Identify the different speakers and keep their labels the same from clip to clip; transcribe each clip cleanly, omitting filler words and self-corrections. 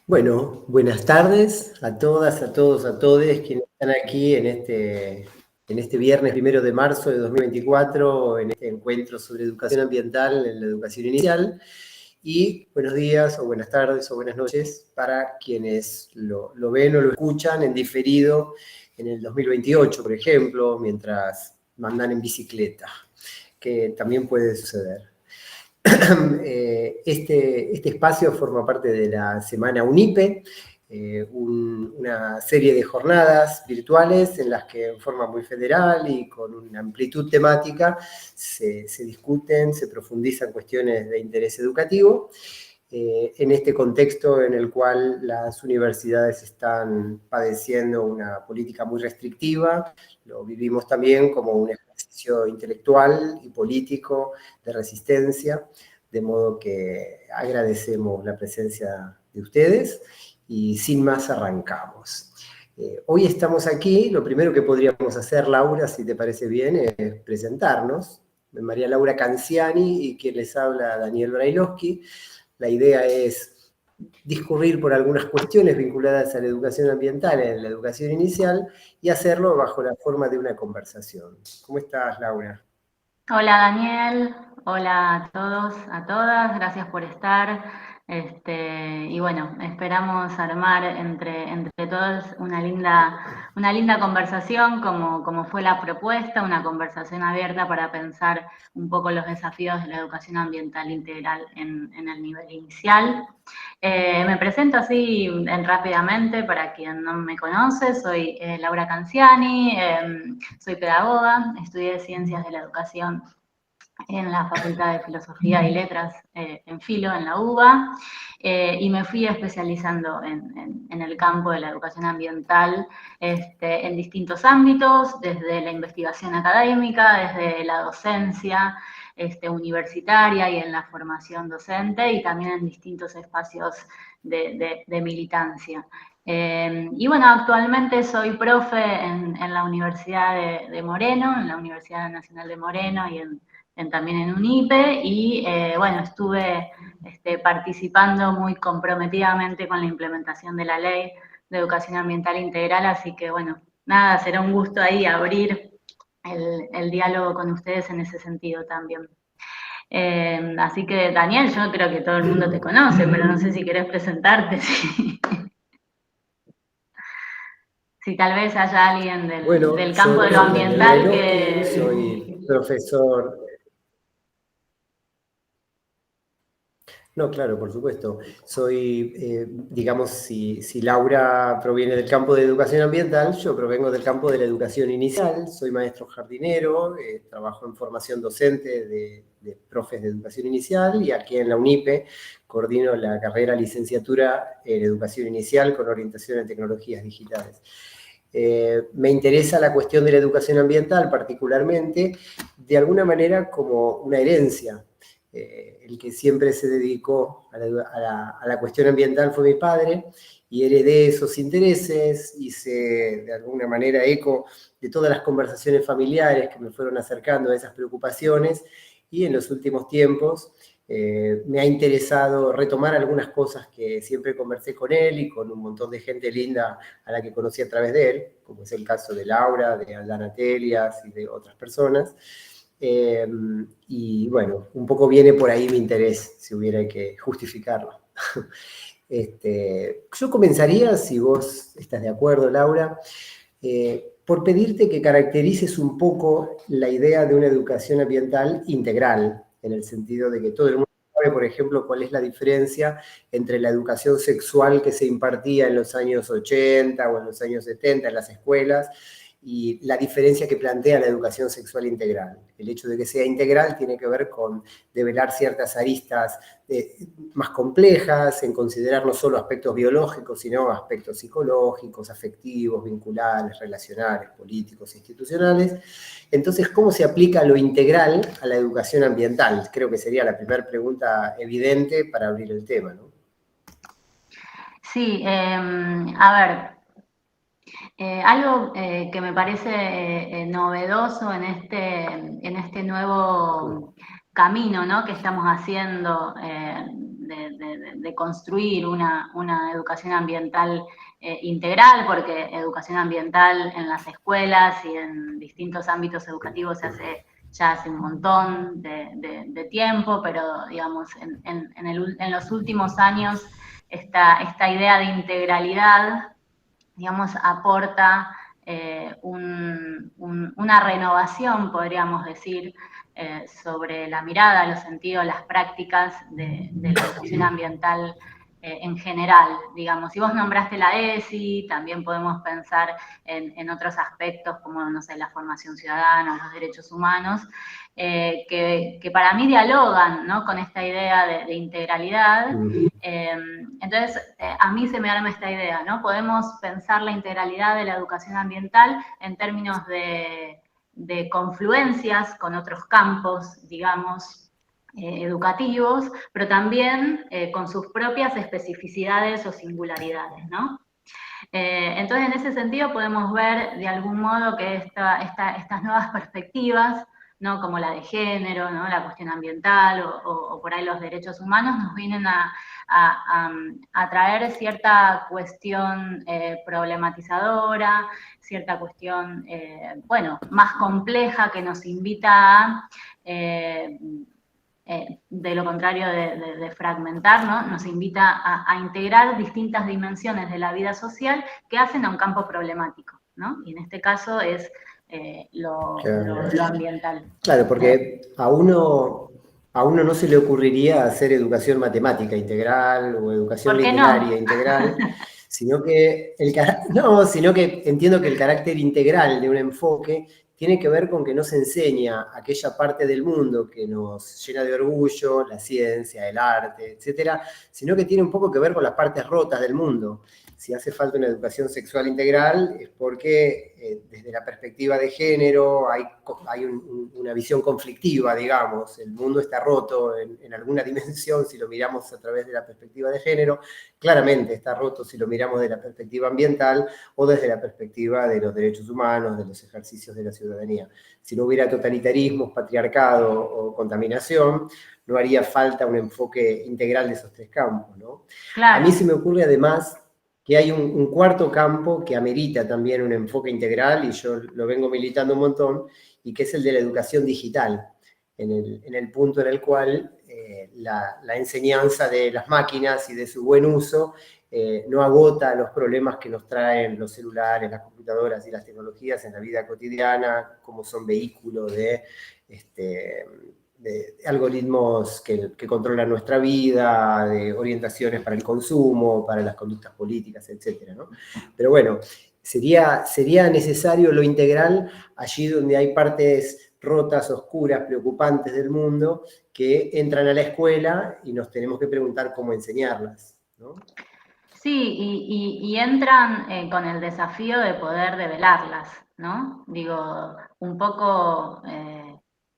Speaker 1: Bueno, buenas tardes a todas, a todos, a todes quienes están aquí en este viernes 1 de marzo de 2024, en este encuentro sobre educación ambiental en la educación inicial. Y buenos días, o buenas tardes, o buenas noches para quienes lo ven o lo escuchan en diferido en el 2028, por ejemplo, mientras mandan en bicicleta, que también puede suceder. Este espacio forma parte de la Semana UNIPE, una serie de jornadas virtuales en las que en forma muy federal y con una amplitud temática se discuten, se profundizan cuestiones de interés educativo. En este contexto en el cual las universidades están padeciendo una política muy restrictiva, lo vivimos también como un ejercicio intelectual y político de resistencia, de modo que agradecemos la presencia de ustedes y sin más arrancamos. Hoy estamos aquí, lo primero que podríamos hacer, Laura, si te parece bien, es presentarnos. María Laura Canciani y quien les habla, Daniel Brailovsky. La idea es discurrir por algunas cuestiones vinculadas a la educación ambiental en la educación inicial y hacerlo bajo la forma de una conversación. ¿Cómo estás, Laura?
Speaker 2: Hola Daniel, hola a todos, a todas, gracias por estar. Y bueno, esperamos armar entre todos una linda conversación, como fue la propuesta, una conversación abierta para pensar un poco los desafíos de la educación ambiental integral en el nivel inicial. Me presento así rápidamente para quien no me conoce, soy Laura Canciani, soy pedagoga, estudié Ciencias de la Educación en la Facultad de Filosofía y Letras en Filo, en la UBA, y me fui especializando en el campo de la educación ambiental en distintos ámbitos, desde la investigación académica, desde la docencia universitaria y en la formación docente, y también en distintos espacios de militancia. Y bueno, actualmente soy profe en la Universidad de Moreno, en la Universidad Nacional de Moreno y también en UNIPE, y bueno, estuve participando muy comprometidamente con la implementación de la Ley de Educación Ambiental Integral, así que bueno, nada, será un gusto ahí abrir el diálogo con ustedes en ese sentido también. Así que Daniel, yo creo que todo el mundo te conoce, pero no sé si querés presentarte. Si tal vez haya alguien
Speaker 1: Bueno,
Speaker 2: del campo de
Speaker 1: yo
Speaker 2: lo
Speaker 1: soy Daniel
Speaker 2: ambiental
Speaker 1: Brailovsky,
Speaker 2: que...
Speaker 1: soy profesor. No, claro, por supuesto. Soy, digamos, si Laura proviene del campo de educación ambiental, yo provengo del campo de la educación inicial. Soy maestro jardinero, trabajo en formación docente de profes de educación inicial y aquí en la UNIPE coordino la carrera licenciatura en educación inicial con orientación en tecnologías digitales. Me interesa la cuestión de la educación ambiental particularmente, de alguna manera como una herencia. El que siempre se dedicó a la cuestión ambiental fue mi padre, y heredé esos intereses, hice de alguna manera eco de todas las conversaciones familiares que me fueron acercando a esas preocupaciones, y en los últimos tiempos me ha interesado retomar algunas cosas que siempre conversé con él y con un montón de gente linda a la que conocí a través de él, como es el caso de Laura, de Aldana Telias y de otras personas. Y bueno, un poco viene por ahí mi interés, si hubiera que justificarlo. Yo comenzaría, si vos estás de acuerdo, Laura, por pedirte que caracterices un poco la idea de una educación ambiental integral, en el sentido de que todo el mundo sabe, por ejemplo, cuál es la diferencia entre la educación sexual que se impartía en los años 80 o en los años 70 en las escuelas, y la diferencia que plantea la educación sexual integral. El hecho de que sea integral tiene que ver con develar ciertas aristas más complejas, en considerar no solo aspectos biológicos, sino aspectos psicológicos, afectivos, vinculares, relacionales, políticos, institucionales. Entonces, ¿cómo se aplica lo integral a la educación ambiental? Creo que sería la primera pregunta evidente para abrir el tema, ¿no?
Speaker 2: Sí, a ver, algo que me parece novedoso en este nuevo camino, ¿no?, que estamos haciendo de construir una educación ambiental integral, porque educación ambiental en las escuelas y en distintos ámbitos educativos se hace ya hace un montón de tiempo, pero digamos, en los últimos años esta idea de integralidad, digamos, aporta una renovación, podríamos decir, sobre la mirada, los sentidos, las prácticas de la educación ambiental en general, digamos. Si vos nombraste la ESI, también podemos pensar en otros aspectos como, no sé, la formación ciudadana, los derechos humanos, que para mí dialogan, ¿no?, con esta idea de integralidad. Entonces, a mí se me arma esta idea, ¿no? Podemos pensar la integralidad de la educación ambiental en términos de confluencias con otros campos, digamos, educativos, pero también con sus propias especificidades o singularidades, ¿no? Entonces, en ese sentido podemos ver de algún modo que estas nuevas perspectivas, ¿no?, como la de género, ¿no?, la cuestión ambiental o por ahí los derechos humanos, nos vienen a traer cierta cuestión problematizadora, cierta cuestión, bueno, más compleja, que nos invita a, de lo contrario de fragmentar, ¿no?, nos invita a integrar distintas dimensiones de la vida social que hacen a un campo problemático, ¿no? Y en este caso es lo ambiental.
Speaker 1: Claro, porque a uno no se le ocurriría hacer educación matemática integral o educación literaria integral, sino que sino que entiendo que el carácter integral de un enfoque tiene que ver con que no se enseña aquella parte del mundo que nos llena de orgullo, la ciencia, el arte, etcétera, sino que tiene un poco que ver con las partes rotas del mundo. Si hace falta una educación sexual integral es porque desde la perspectiva de género hay una visión conflictiva, digamos. El mundo está roto en alguna dimensión si lo miramos a través de la perspectiva de género. Claramente está roto si lo miramos de la perspectiva ambiental o desde la perspectiva de los derechos humanos, de los ejercicios de la ciudadanía. Si no hubiera totalitarismos, patriarcado o contaminación, no haría falta un enfoque integral de esos tres campos, ¿no? Claro. A mí se me ocurre además que hay un cuarto campo que amerita también un enfoque integral, y yo lo vengo militando un montón, y que es el de la educación digital, en el punto en el cual la enseñanza de las máquinas y de su buen uso no agota los problemas que nos traen los celulares, las computadoras y las tecnologías en la vida cotidiana, como son vehículos de algoritmos que controlan nuestra vida, de orientaciones para el consumo, para las conductas políticas, etc., ¿no? Pero bueno, sería necesario lo integral allí donde hay partes rotas, oscuras, preocupantes del mundo, que entran a la escuela y nos tenemos que preguntar cómo enseñarlas, ¿no?
Speaker 2: Sí, y entran con el desafío de poder develarlas, ¿no? Digo, un poco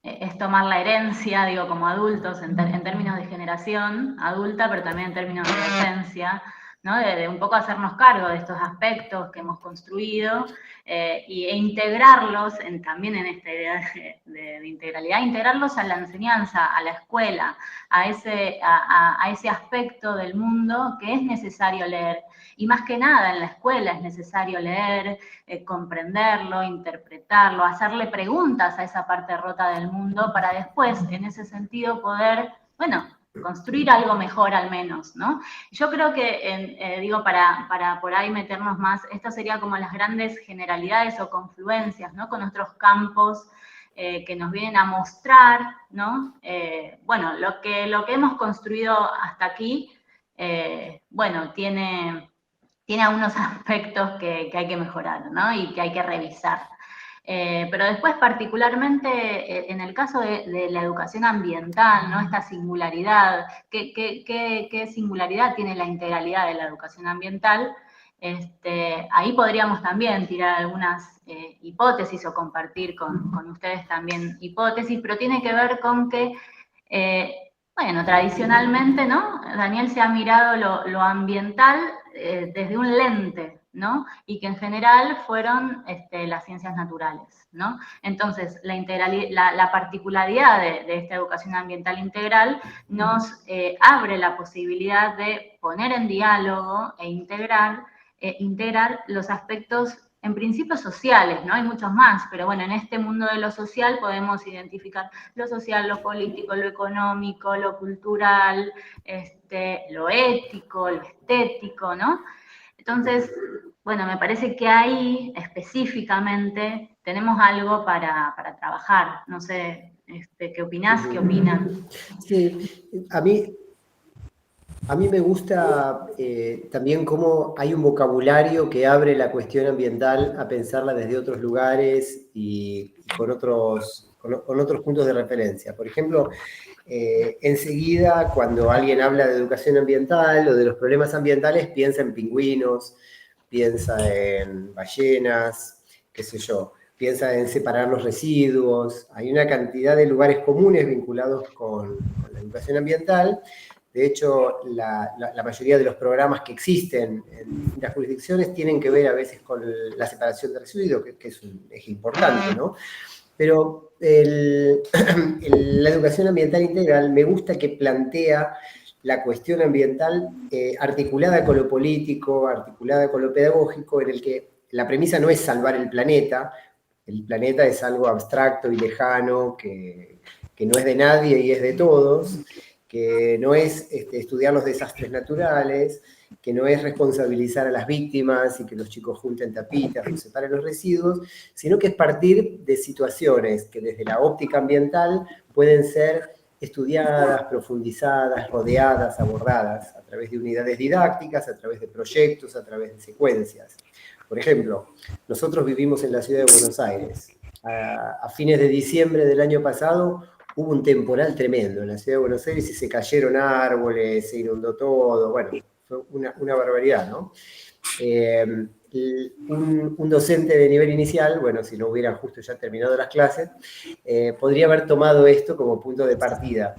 Speaker 2: es tomar la herencia, digo, como adultos, en términos de generación adulta, pero también en términos de docencia, ¿no? De un poco hacernos cargo de estos aspectos que hemos construido e integrarlos también en esta idea de integralidad, integrarlos a la enseñanza, a la escuela, a ese aspecto del mundo que es necesario leer. Y más que nada en la escuela es necesario leer, comprenderlo, interpretarlo, hacerle preguntas a esa parte rota del mundo para después, en ese sentido, poder, bueno, construir algo mejor al menos, ¿no? Yo creo que, digo, para por ahí meternos más, esto sería como las grandes generalidades o confluencias, ¿no?, con nuestros campos que nos vienen a mostrar, ¿no? Bueno, lo que hemos construido hasta aquí, bueno, tiene algunos aspectos que hay que mejorar, ¿no?, y que hay que revisar. Pero después, particularmente en el caso de la educación ambiental, ¿no?, esta singularidad, ¿qué singularidad tiene la integralidad de la educación ambiental? Ahí podríamos también tirar algunas hipótesis o compartir con ustedes también hipótesis, pero tiene que ver con que, bueno, tradicionalmente, ¿no?, Daniel se ha mirado lo ambiental desde un lente, ¿no? Y que en general fueron las ciencias naturales, ¿no? Entonces, la particularidad de esta educación ambiental integral nos abre la posibilidad de poner en diálogo e integrar los aspectos en principio sociales, ¿no? Hay muchos más, pero bueno, en este mundo de lo social podemos identificar lo social, lo político, lo económico, lo cultural, lo ético, lo estético, ¿no? Entonces, bueno, me parece que ahí específicamente tenemos algo para trabajar. No sé, ¿qué opinás? ¿Qué opinan?
Speaker 1: Sí, a mí me gusta también cómo hay un vocabulario que abre la cuestión ambiental a pensarla desde otros lugares y con otros puntos de referencia. Por ejemplo, enseguida cuando alguien habla de educación ambiental o de los problemas ambientales, piensa en pingüinos, piensa en ballenas, qué sé yo, piensa en separar los residuos. Hay una cantidad de lugares comunes vinculados con la educación ambiental. De hecho, la mayoría de los programas que existen en distintas jurisdicciones tienen que ver a veces con la separación de residuos, que es un eje importante, ¿no? Pero la educación ambiental integral me gusta que plantea la cuestión ambiental articulada con lo político, articulada con lo pedagógico, en el que la premisa no es salvar el planeta es algo abstracto y lejano, que no es de nadie y es de todos, que no es estudiar los desastres naturales, que no es responsabilizar a las víctimas y que los chicos junten tapitas o separen los residuos, sino que es partir de situaciones que desde la óptica ambiental pueden ser estudiadas, profundizadas, rodeadas, abordadas a través de unidades didácticas, a través de proyectos, a través de secuencias. Por ejemplo, nosotros vivimos en la ciudad de Buenos Aires. A fines de diciembre del año pasado hubo un temporal tremendo en la ciudad de Buenos Aires y se cayeron árboles, se inundó todo, bueno, fue una barbaridad, ¿no? Un docente de nivel inicial, bueno, si no hubieran justo ya terminado las clases, podría haber tomado esto como punto de partida.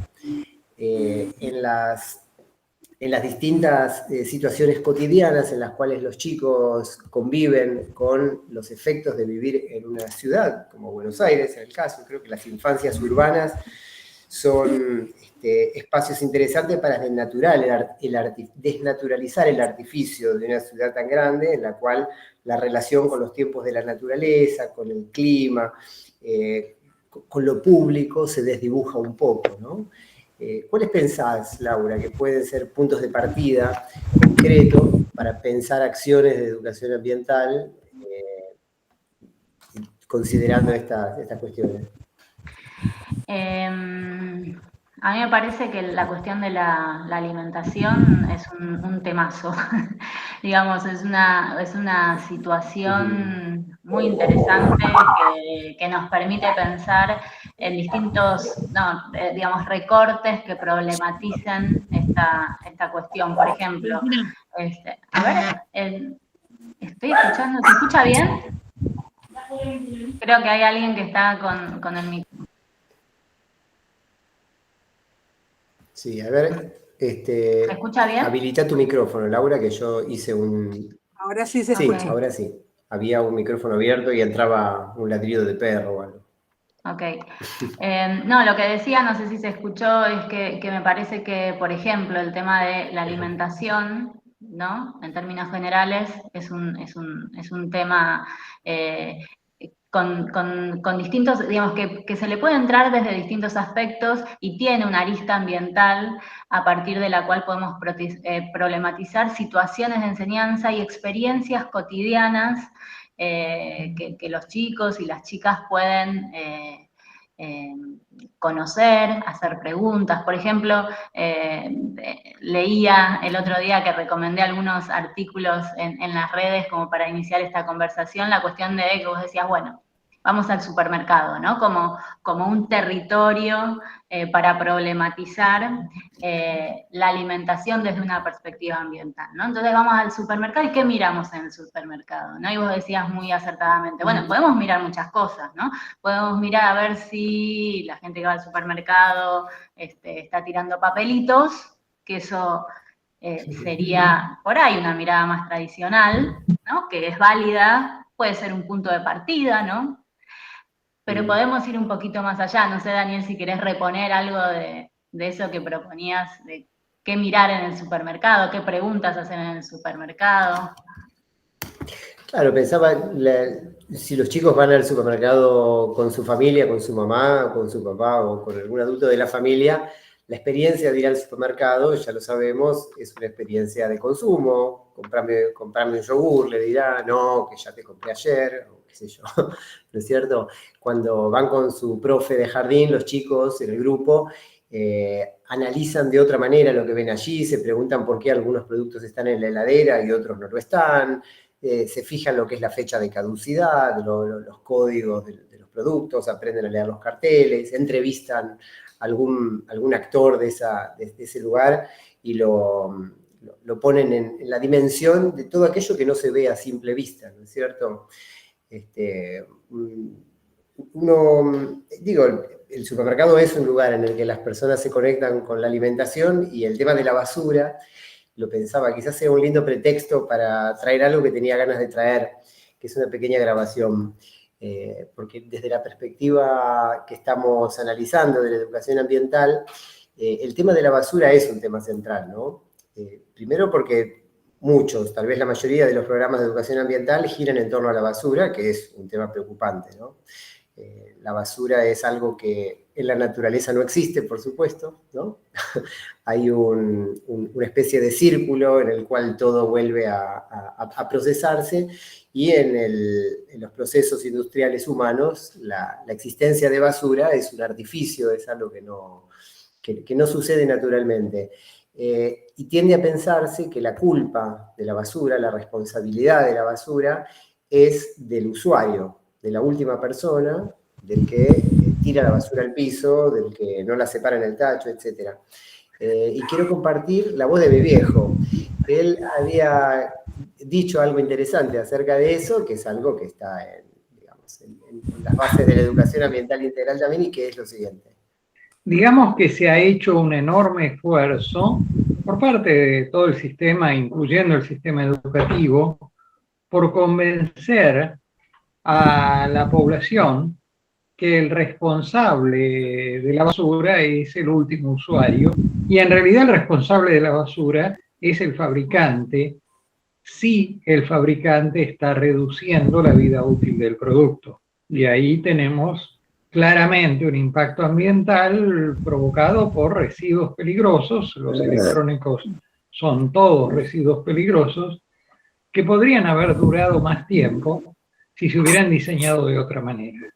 Speaker 1: En las distintas situaciones cotidianas en las cuales los chicos conviven con los efectos de vivir en una ciudad, como Buenos Aires en el caso. Creo que las infancias urbanas son espacios interesantes para desnaturalizar el artificio de una ciudad tan grande, en la cual la relación con los tiempos de la naturaleza, con el clima, con lo público se desdibuja un poco, ¿no? ¿Cuáles pensás, Laura, que pueden ser puntos de partida concretos para pensar acciones de educación ambiental considerando estas cuestiones?
Speaker 2: A mí me parece que la cuestión de la alimentación es un temazo. Digamos, es una situación muy interesante que nos permite pensar en distintos, digamos, recortes que problematicen esta cuestión. Por ejemplo, a ver, estoy escuchando, ¿se escucha bien? Creo que hay alguien que está con el micrófono.
Speaker 1: Sí, a ver,
Speaker 2: ¿Se escucha bien?
Speaker 1: habilita tu micrófono, Laura, que yo hice un...
Speaker 3: Ahora sí se
Speaker 1: Sí,
Speaker 3: escucha.
Speaker 1: ahora sí. Había un micrófono abierto y entraba un ladrido de perro o algo.
Speaker 2: Ok. No, lo que decía, no sé si se escuchó, es que me parece que, por ejemplo, el tema de la alimentación, ¿no? En términos generales, es un tema con distintos, digamos, que se le puede entrar desde distintos aspectos y tiene una arista ambiental a partir de la cual podemos problematizar situaciones de enseñanza y experiencias cotidianas que los chicos y las chicas pueden conocer, hacer preguntas. Por ejemplo, leía el otro día que recomendé algunos artículos en las redes como para iniciar esta conversación, la cuestión de que vos decías, bueno, vamos al supermercado, ¿no? Como un territorio para problematizar la alimentación desde una perspectiva ambiental, ¿no? Entonces vamos al supermercado y ¿qué miramos en el supermercado? ¿No? Y vos decías muy acertadamente, bueno, podemos mirar muchas cosas, ¿no? Podemos mirar a ver si la gente que va al supermercado está tirando papelitos, que eso sería por ahí una mirada más tradicional, ¿no? Que es válida, puede ser un punto de partida, ¿no? Pero podemos ir un poquito más allá. No sé, Daniel, si querés reponer algo de eso que proponías, de qué mirar en el supermercado, qué preguntas hacer en el supermercado.
Speaker 1: Claro, pensaba, si los chicos van al supermercado con su familia, con su mamá, con su papá o con algún adulto de la familia, la experiencia de ir al supermercado, ya lo sabemos, es una experiencia de consumo. Comprarme un yogur, le dirá, no, que ya te compré ayer, o qué sé yo, ¿no es cierto? Cuando van con su profe de jardín, los chicos en el grupo, analizan de otra manera lo que ven allí, se preguntan por qué algunos productos están en la heladera y otros no lo están. Se fijan lo que es la fecha de caducidad, los códigos de los productos, aprenden a leer los carteles, entrevistan a algún actor de ese lugar y lo ponen en la dimensión de todo aquello que no se ve a simple vista, ¿no es cierto? El supermercado es un lugar en el que las personas se conectan con la alimentación, y el tema de la basura, lo pensaba, quizás sea un lindo pretexto para traer algo que tenía ganas de traer, que es una pequeña grabación. Porque desde la perspectiva que estamos analizando de la educación ambiental, el tema de la basura es un tema central, ¿no? Primero porque muchos, tal vez la mayoría de los programas de educación ambiental giran en torno a la basura, que es un tema preocupante, ¿no? La basura es algo que en la naturaleza no existe, por supuesto, ¿no? Hay una especie de círculo en el cual todo vuelve a procesarse, y en los procesos industriales humanos la existencia de basura es un artificio, es algo que no sucede naturalmente. Y tiende a pensarse que la culpa de la basura, la responsabilidad de la basura, es del usuario, de la última persona, del que tira la basura al piso, del que no la separa en el tacho, etc. Y quiero compartir la voz de mi viejo. Él había dicho algo interesante acerca de eso, que es algo que está digamos, en las bases de la educación ambiental integral también, y que es lo siguiente.
Speaker 3: Digamos que se ha hecho un enorme esfuerzo por parte de todo el sistema, incluyendo el sistema educativo, por convencer a la población que el responsable de la basura es el último usuario, y en realidad el responsable de la basura es el fabricante, si el fabricante está reduciendo la vida útil del producto. Y ahí tenemos claramente un impacto ambiental provocado por residuos peligrosos. Los electrónicos son todos residuos peligrosos que podrían haber durado más tiempo si se hubieran diseñado de otra manera.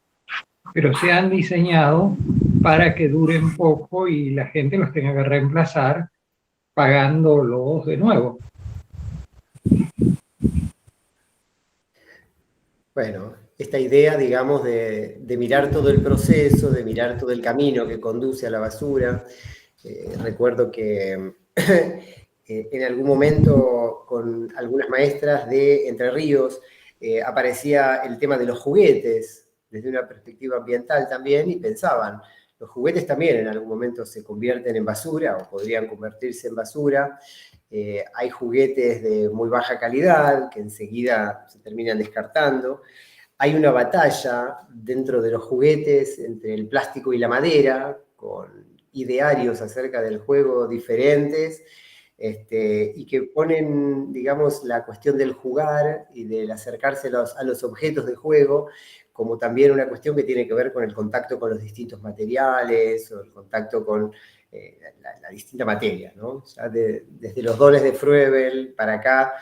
Speaker 3: Pero se han diseñado para que duren poco y la gente los tenga que reemplazar pagándolos de nuevo.
Speaker 1: Bueno, esta idea, digamos, de mirar todo el proceso, de mirar todo el camino que conduce a la basura. Recuerdo que en algún momento con algunas maestras de Entre Ríos aparecía el tema de los juguetes desde una perspectiva ambiental también, y pensaban, los juguetes también en algún momento se convierten en basura o podrían convertirse en basura. Hay juguetes de muy baja calidad que enseguida se terminan descartando. Hay una batalla dentro de los juguetes entre el plástico y la madera, con idearios acerca del juego diferentes, y que ponen, digamos, la cuestión del jugar y del acercarse a los objetos de juego como también una cuestión que tiene que ver con el contacto con los distintos materiales o el contacto con la distinta materia, ¿no? Ya desde los dones de Froebel para acá,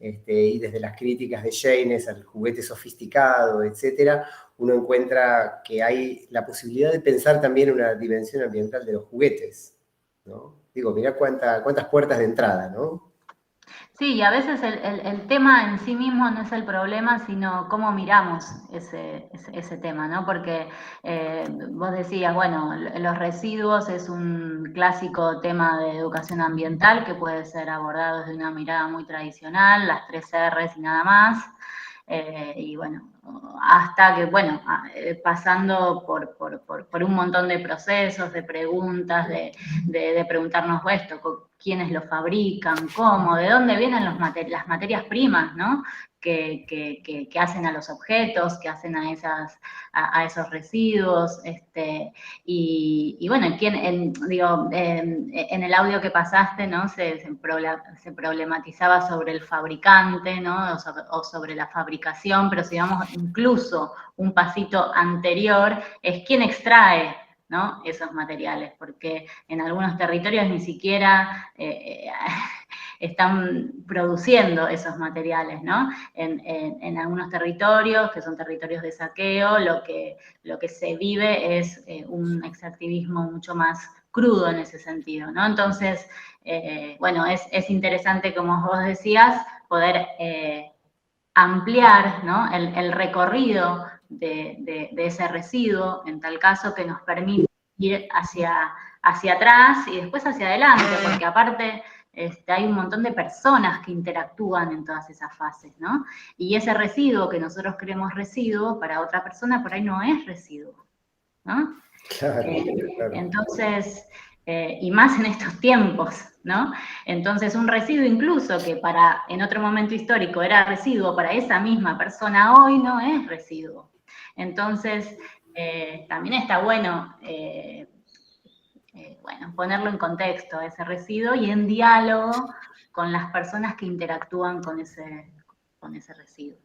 Speaker 1: y desde las críticas de Jaynes al juguete sofisticado, etc., uno encuentra que hay la posibilidad de pensar también una dimensión ambiental de los juguetes, ¿no? Digo, mirá cuántas puertas de entrada, ¿no?
Speaker 2: Sí, y a veces el tema en sí mismo no es el problema, sino cómo miramos ese tema, ¿no? Porque vos decías, bueno, los residuos es un clásico tema de educación ambiental que puede ser abordado desde una mirada muy tradicional, las 3 R's y nada más. Y bueno, hasta que, bueno, pasando por un montón de procesos, de preguntas, de preguntarnos esto, quiénes lo fabrican, cómo, de dónde vienen las materias primas, ¿no? Que hacen a los objetos, que hacen a esos residuos, y bueno, en el audio que pasaste, ¿no? Se problematizaba sobre el fabricante, ¿no? O sobre la fabricación, pero si vamos incluso un pasito anterior, es quién extrae, ¿no? Esos materiales, porque en algunos territorios ni siquiera están produciendo esos materiales, ¿no? En algunos territorios, que son territorios de saqueo, lo que se vive es un extractivismo mucho más crudo en ese sentido, ¿no? Entonces, bueno, es interesante, como vos decías, poder ampliar, ¿no? el recorrido de ese residuo, en tal caso que nos permite ir hacia atrás y después hacia adelante, porque aparte hay un montón de personas que interactúan en todas esas fases, ¿no? Y ese residuo que nosotros creemos residuo, para otra persona por ahí no es residuo, ¿no?
Speaker 1: Claro, claro.
Speaker 2: Entonces, y más en estos tiempos, ¿no? Entonces, un residuo incluso que en otro momento histórico era residuo para esa misma persona, hoy no es residuo. Entonces, también está bueno, ponerlo en contexto, ese residuo, y en diálogo con las personas que interactúan con ese residuo.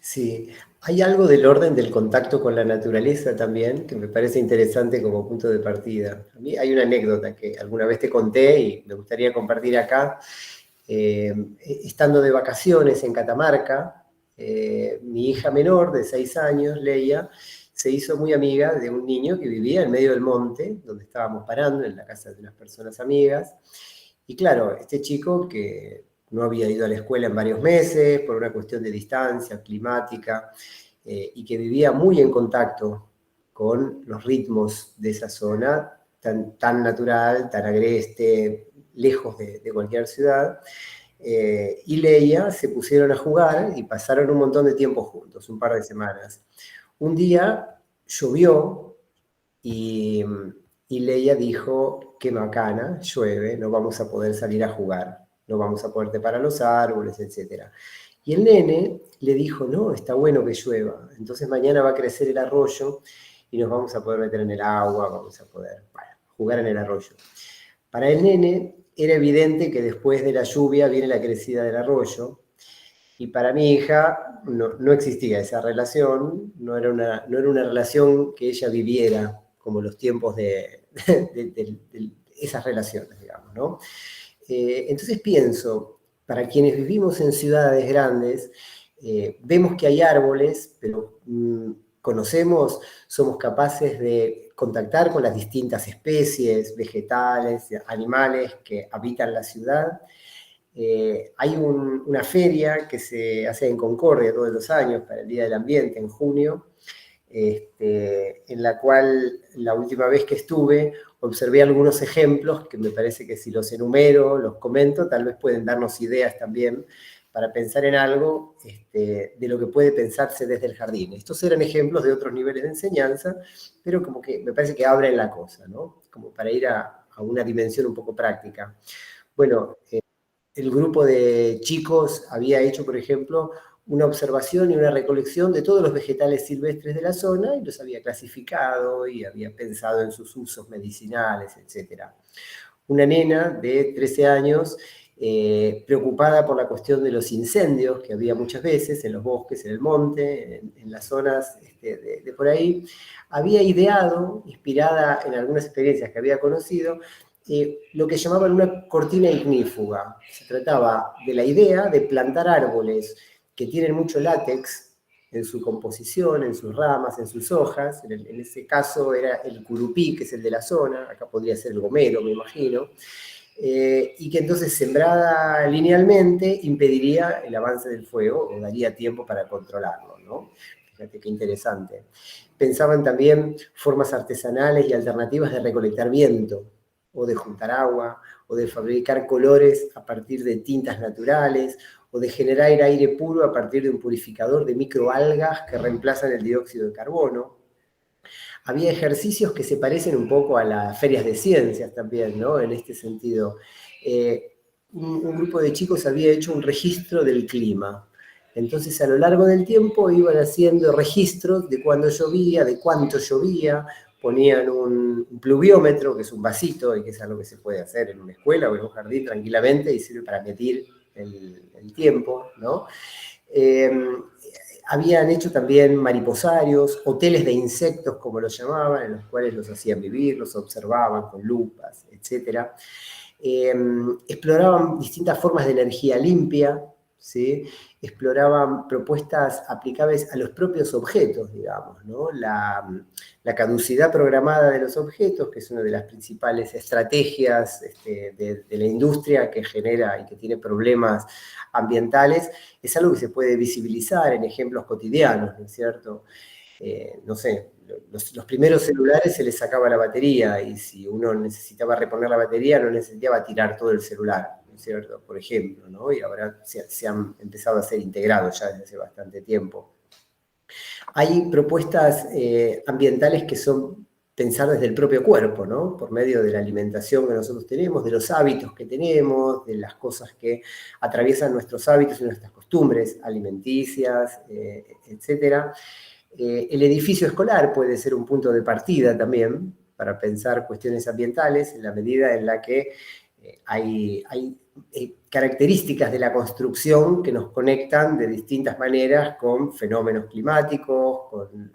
Speaker 1: Sí, hay algo del orden del contacto con la naturaleza también que me parece interesante como punto de partida. A mí hay una anécdota que alguna vez te conté y me gustaría compartir acá. Estando de vacaciones en Catamarca, mi hija menor de 6 años, Leia, se hizo muy amiga de un niño que vivía en medio del monte, donde estábamos parando, en la casa de unas personas amigas. Y claro, este chico que no había ido a la escuela en varios meses por una cuestión de distancia climática, y que vivía muy en contacto con los ritmos de esa zona, tan natural, tan agreste, lejos de cualquier ciudad. Y Leia se pusieron a jugar y pasaron un montón de tiempo juntos, un par de semanas. Un día llovió y Leia dijo, qué macana, llueve, no vamos a poder salir a jugar, no vamos a poder trepar a los árboles, etc. Y el nene le dijo, no, está bueno que llueva, entonces mañana va a crecer el arroyo y nos vamos a poder meter en el agua, vamos a poder jugar en el arroyo. Para el nene era evidente que después de la lluvia viene la crecida del arroyo, y para mi hija no existía esa relación, no era una relación que ella viviera como los tiempos de esas relaciones, digamos, ¿no? Entonces pienso, para quienes vivimos en ciudades grandes, vemos que hay árboles, pero conocemos, somos capaces de contactar con las distintas especies vegetales, animales que habitan la ciudad. Hay una feria que se hace en Concordia todos los años para el Día del Ambiente, en junio, en la cual la última vez que estuve observé algunos ejemplos que me parece que si los enumero, los comento, tal vez pueden darnos ideas también para pensar en algo de lo que puede pensarse desde el jardín. Estos eran ejemplos de otros niveles de enseñanza, pero como que me parece que abren la cosa, ¿no? Como para ir a una dimensión un poco práctica. Bueno, el grupo de chicos había hecho, por ejemplo, una observación y una recolección de todos los vegetales silvestres de la zona y los había clasificado y había pensado en sus usos medicinales, etc. Una nena de 13 años, preocupada por la cuestión de los incendios que había muchas veces en los bosques, en el monte, en las zonas de por ahí, había ideado, inspirada en algunas experiencias que había conocido, lo que llamaban una cortina ignífuga. Se trataba de la idea de plantar árboles que tienen mucho látex en su composición, en sus ramas, en sus hojas. En ese caso era el curupí, que es el de la zona, acá podría ser el gomero, me imagino, y que entonces sembrada linealmente impediría el avance del fuego o daría tiempo para controlarlo, ¿no? Fíjate qué interesante. Pensaban también formas artesanales y alternativas de recolectar viento, o de juntar agua, o de fabricar colores a partir de tintas naturales, o de generar aire puro a partir de un purificador de microalgas que reemplazan el dióxido de carbono. Había ejercicios que se parecen un poco a las ferias de ciencias también, ¿no? En este sentido. Un grupo de chicos había hecho un registro del clima. Entonces, a lo largo del tiempo iban haciendo registros de cuándo llovía, de cuánto llovía, ponían un pluviómetro, que es un vasito, y que es algo que se puede hacer en una escuela o en un jardín tranquilamente, y sirve para medir el tiempo, ¿no? Habían hecho también mariposarios, hoteles de insectos, como los llamaban, en los cuales los hacían vivir, los observaban con lupas, etc. Exploraban distintas formas de energía limpia, ¿sí? Exploraban propuestas aplicables a los propios objetos, digamos, ¿no? La caducidad programada de los objetos, que es una de las principales estrategias de la industria que genera y que tiene problemas ambientales, es algo que se puede visibilizar en ejemplos cotidianos, ¿no es cierto? No sé, los primeros celulares se les sacaba la batería y si uno necesitaba reponer la batería no necesitaba tirar todo el celular, ¿no es cierto? Por ejemplo, ¿no? Y ahora se han empezado a ser integrados ya desde hace bastante tiempo. Hay propuestas ambientales que son pensar desde el propio cuerpo, ¿no? Por medio de la alimentación que nosotros tenemos, de los hábitos que tenemos, de las cosas que atraviesan nuestros hábitos y nuestras costumbres alimenticias, etcétera. El edificio escolar puede ser un punto de partida también para pensar cuestiones ambientales en la medida en la que hay características de la construcción que nos conectan de distintas maneras con fenómenos climáticos, con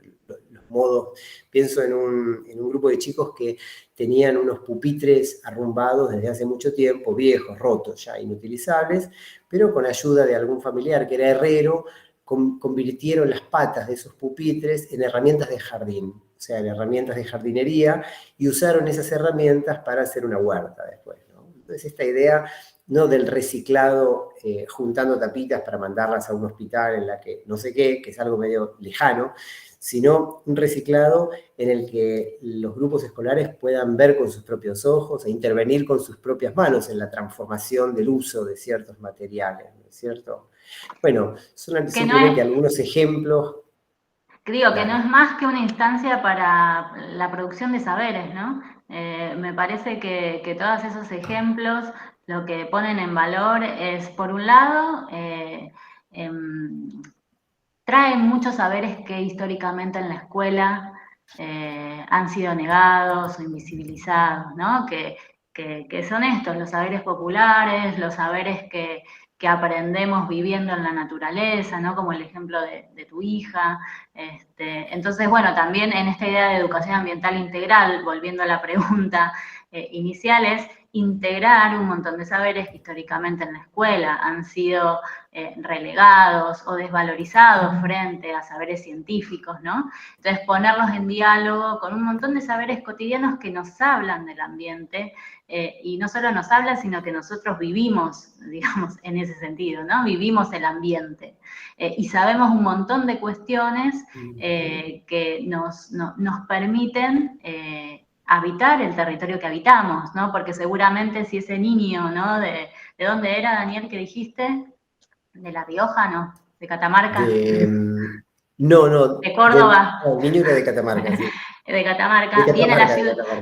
Speaker 1: los modos. Pienso en un grupo de chicos que tenían unos pupitres arrumbados desde hace mucho tiempo, viejos, rotos, ya inutilizables, pero con ayuda de algún familiar que era herrero, convirtieron las patas de esos pupitres en herramientas de jardín, o sea, en herramientas de jardinería, y usaron esas herramientas para hacer una huerta después, ¿no? Entonces, esta idea no del reciclado juntando tapitas para mandarlas a un hospital en la que no sé qué, que es algo medio lejano, sino un reciclado en el que los grupos escolares puedan ver con sus propios ojos e intervenir con sus propias manos en la transformación del uso de ciertos materiales, ¿no es cierto? Bueno, son simplemente algunos ejemplos.
Speaker 2: Digo, que no es más que una instancia para la producción de saberes, ¿no? Me parece que todos esos ejemplos lo que ponen en valor es, por un lado, traen muchos saberes que históricamente en la escuela han sido negados o invisibilizados, ¿no? Que son estos, los saberes populares, los saberes que aprendemos viviendo en la naturaleza, ¿no? Como el ejemplo de tu hija. Entonces, bueno, también en esta idea de educación ambiental integral, volviendo a la pregunta inicial, es integrar un montón de saberes que históricamente en la escuela han sido relegados o desvalorizados frente a saberes científicos, ¿no? Entonces, ponerlos en diálogo con un montón de saberes cotidianos que nos hablan del ambiente, y no solo nos hablan, sino que nosotros vivimos, digamos, en ese sentido, ¿no? Vivimos el ambiente. Y sabemos un montón de cuestiones que nos permiten habitar el territorio que habitamos, ¿no? Porque seguramente si ese niño, ¿no? ¿De dónde era, Daniel, que dijiste? ¿De La Rioja, no? ¿De Catamarca?
Speaker 1: No.
Speaker 2: ¿De Córdoba?
Speaker 1: El niño era de Catamarca, sí.
Speaker 2: De Catamarca,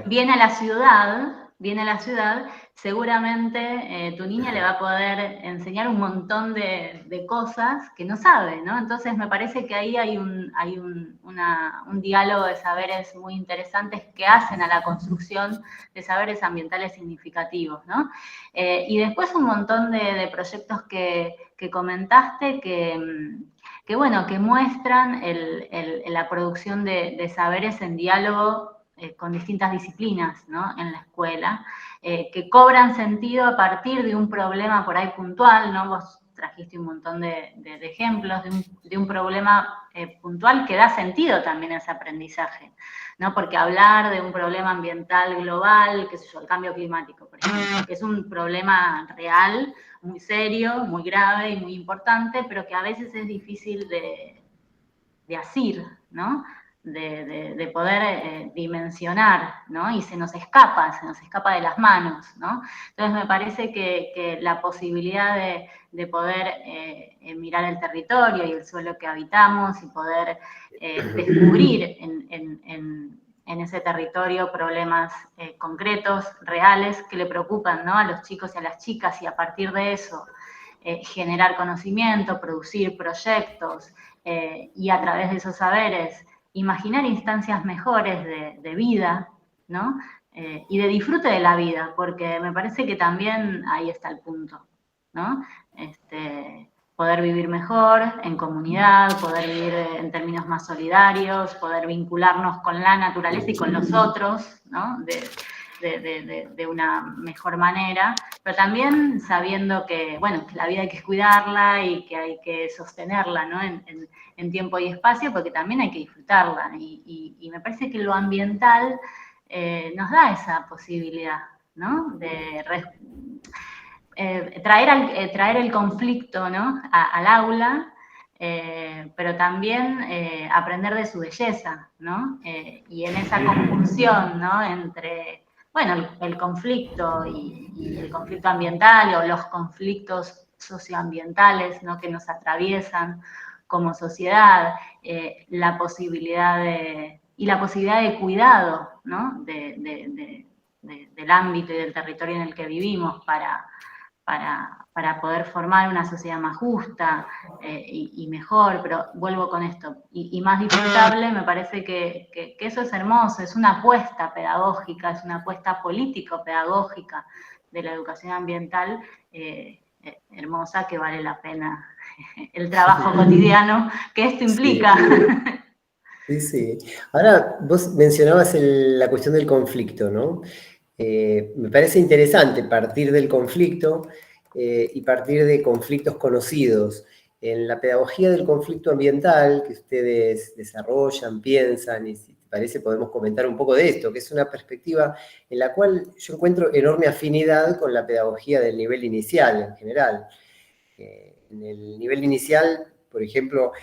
Speaker 2: viene a la ciudad, seguramente tu niña le va a poder enseñar un montón de cosas que no sabe, ¿no? Entonces me parece que ahí hay un diálogo de saberes muy interesantes que hacen a la construcción de saberes ambientales significativos, ¿no? Y después un montón de proyectos que comentaste que bueno, que muestran la producción de saberes en diálogo con distintas disciplinas, ¿no? En la escuela, que cobran sentido a partir de un problema por ahí puntual, ¿no? Vos trajiste un montón de ejemplos de un problema puntual que da sentido también a ese aprendizaje, ¿no? Porque hablar de un problema ambiental global, qué sé yo, el cambio climático, por ejemplo, que es un problema real, muy serio, muy grave y muy importante, pero que a veces es difícil de asir, ¿no? de poder dimensionar, ¿no? Y se nos escapa de las manos, ¿no? Entonces me parece que la posibilidad de poder mirar el territorio y el suelo que habitamos y poder descubrir en ese territorio problemas concretos, reales, que le preocupan, ¿no? A los chicos y a las chicas, y a partir de eso generar conocimiento, producir proyectos, y a través de esos saberes imaginar instancias mejores de vida, ¿no? Y de disfrute de la vida, porque me parece que también ahí está el punto, ¿no? Poder vivir mejor en comunidad, poder vivir en términos más solidarios, poder vincularnos con la naturaleza y con los otros, ¿no? De una mejor manera, pero también sabiendo que, bueno, que la vida hay que cuidarla y que hay que sostenerla, ¿no? En tiempo y espacio, porque también hay que disfrutarla. Y me parece que lo ambiental nos da esa posibilidad, ¿no? De traer el conflicto, ¿no? Al aula, pero también aprender de su belleza, ¿no? Y en esa conjunción, ¿no? Entre, bueno, el conflicto y el conflicto ambiental, o los conflictos socioambientales, ¿no? Que nos atraviesan como sociedad, la posibilidad de cuidado, ¿no? Del ámbito y del territorio en el que vivimos para poder formar una sociedad más justa y mejor, pero vuelvo con esto, y más disfrutable. Me parece que eso es hermoso, es una apuesta pedagógica, es una apuesta político-pedagógica de la educación ambiental hermosa, que vale la pena el trabajo cotidiano que esto implica.
Speaker 1: Sí, sí. Ahora, vos mencionabas la cuestión del conflicto, ¿no? Me parece interesante partir del conflicto y partir de conflictos conocidos. En la pedagogía del conflicto ambiental que ustedes desarrollan, piensan, y si te parece podemos comentar un poco de esto, que es una perspectiva en la cual yo encuentro enorme afinidad con la pedagogía del nivel inicial en general. En el nivel inicial, por ejemplo,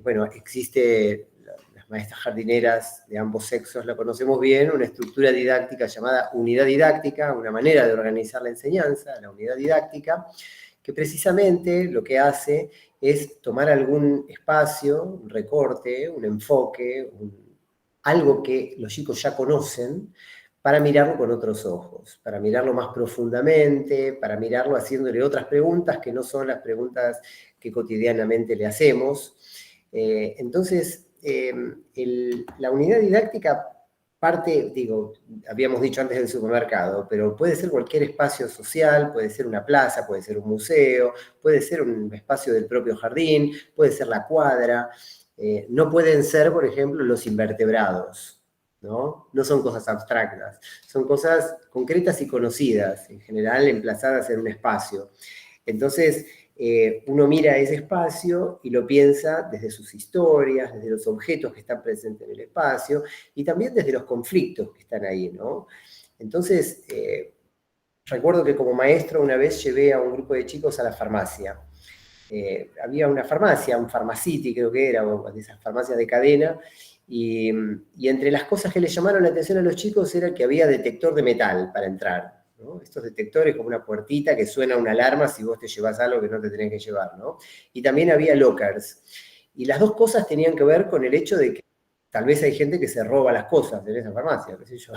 Speaker 1: bueno, existe, las maestras jardineras de ambos sexos la conocemos bien, una estructura didáctica llamada unidad didáctica, una manera de organizar la enseñanza, la unidad didáctica, que precisamente lo que hace es tomar algún espacio, un recorte, un enfoque, algo que los chicos ya conocen, para mirarlo con otros ojos, para mirarlo más profundamente, para mirarlo haciéndole otras preguntas que no son las preguntas que cotidianamente le hacemos. Entonces, la unidad didáctica parte, digo, habíamos dicho antes del supermercado, pero puede ser cualquier espacio social, puede ser una plaza, puede ser un museo, puede ser un espacio del propio jardín, puede ser la cuadra. No pueden ser, por ejemplo, los invertebrados, ¿no? No son cosas abstractas, son cosas concretas y conocidas, en general emplazadas en un espacio. Entonces, uno mira ese espacio y lo piensa desde sus historias, desde los objetos que están presentes en el espacio, y también desde los conflictos que están ahí, ¿no? Entonces, recuerdo que como maestro una vez llevé a un grupo de chicos a la farmacia. Había una farmacia, un Pharmacity creo que era, de esas farmacias de cadena, y entre las cosas que le llamaron la atención a los chicos era que había detector de metal para entrar, ¿no? Estos detectores como una puertita que suena una alarma si vos te llevas algo que no te tenés que llevar, ¿no? Y también había lockers. Y las dos cosas tenían que ver con el hecho de que tal vez hay gente que se roba las cosas en esa farmacia, qué sé yo.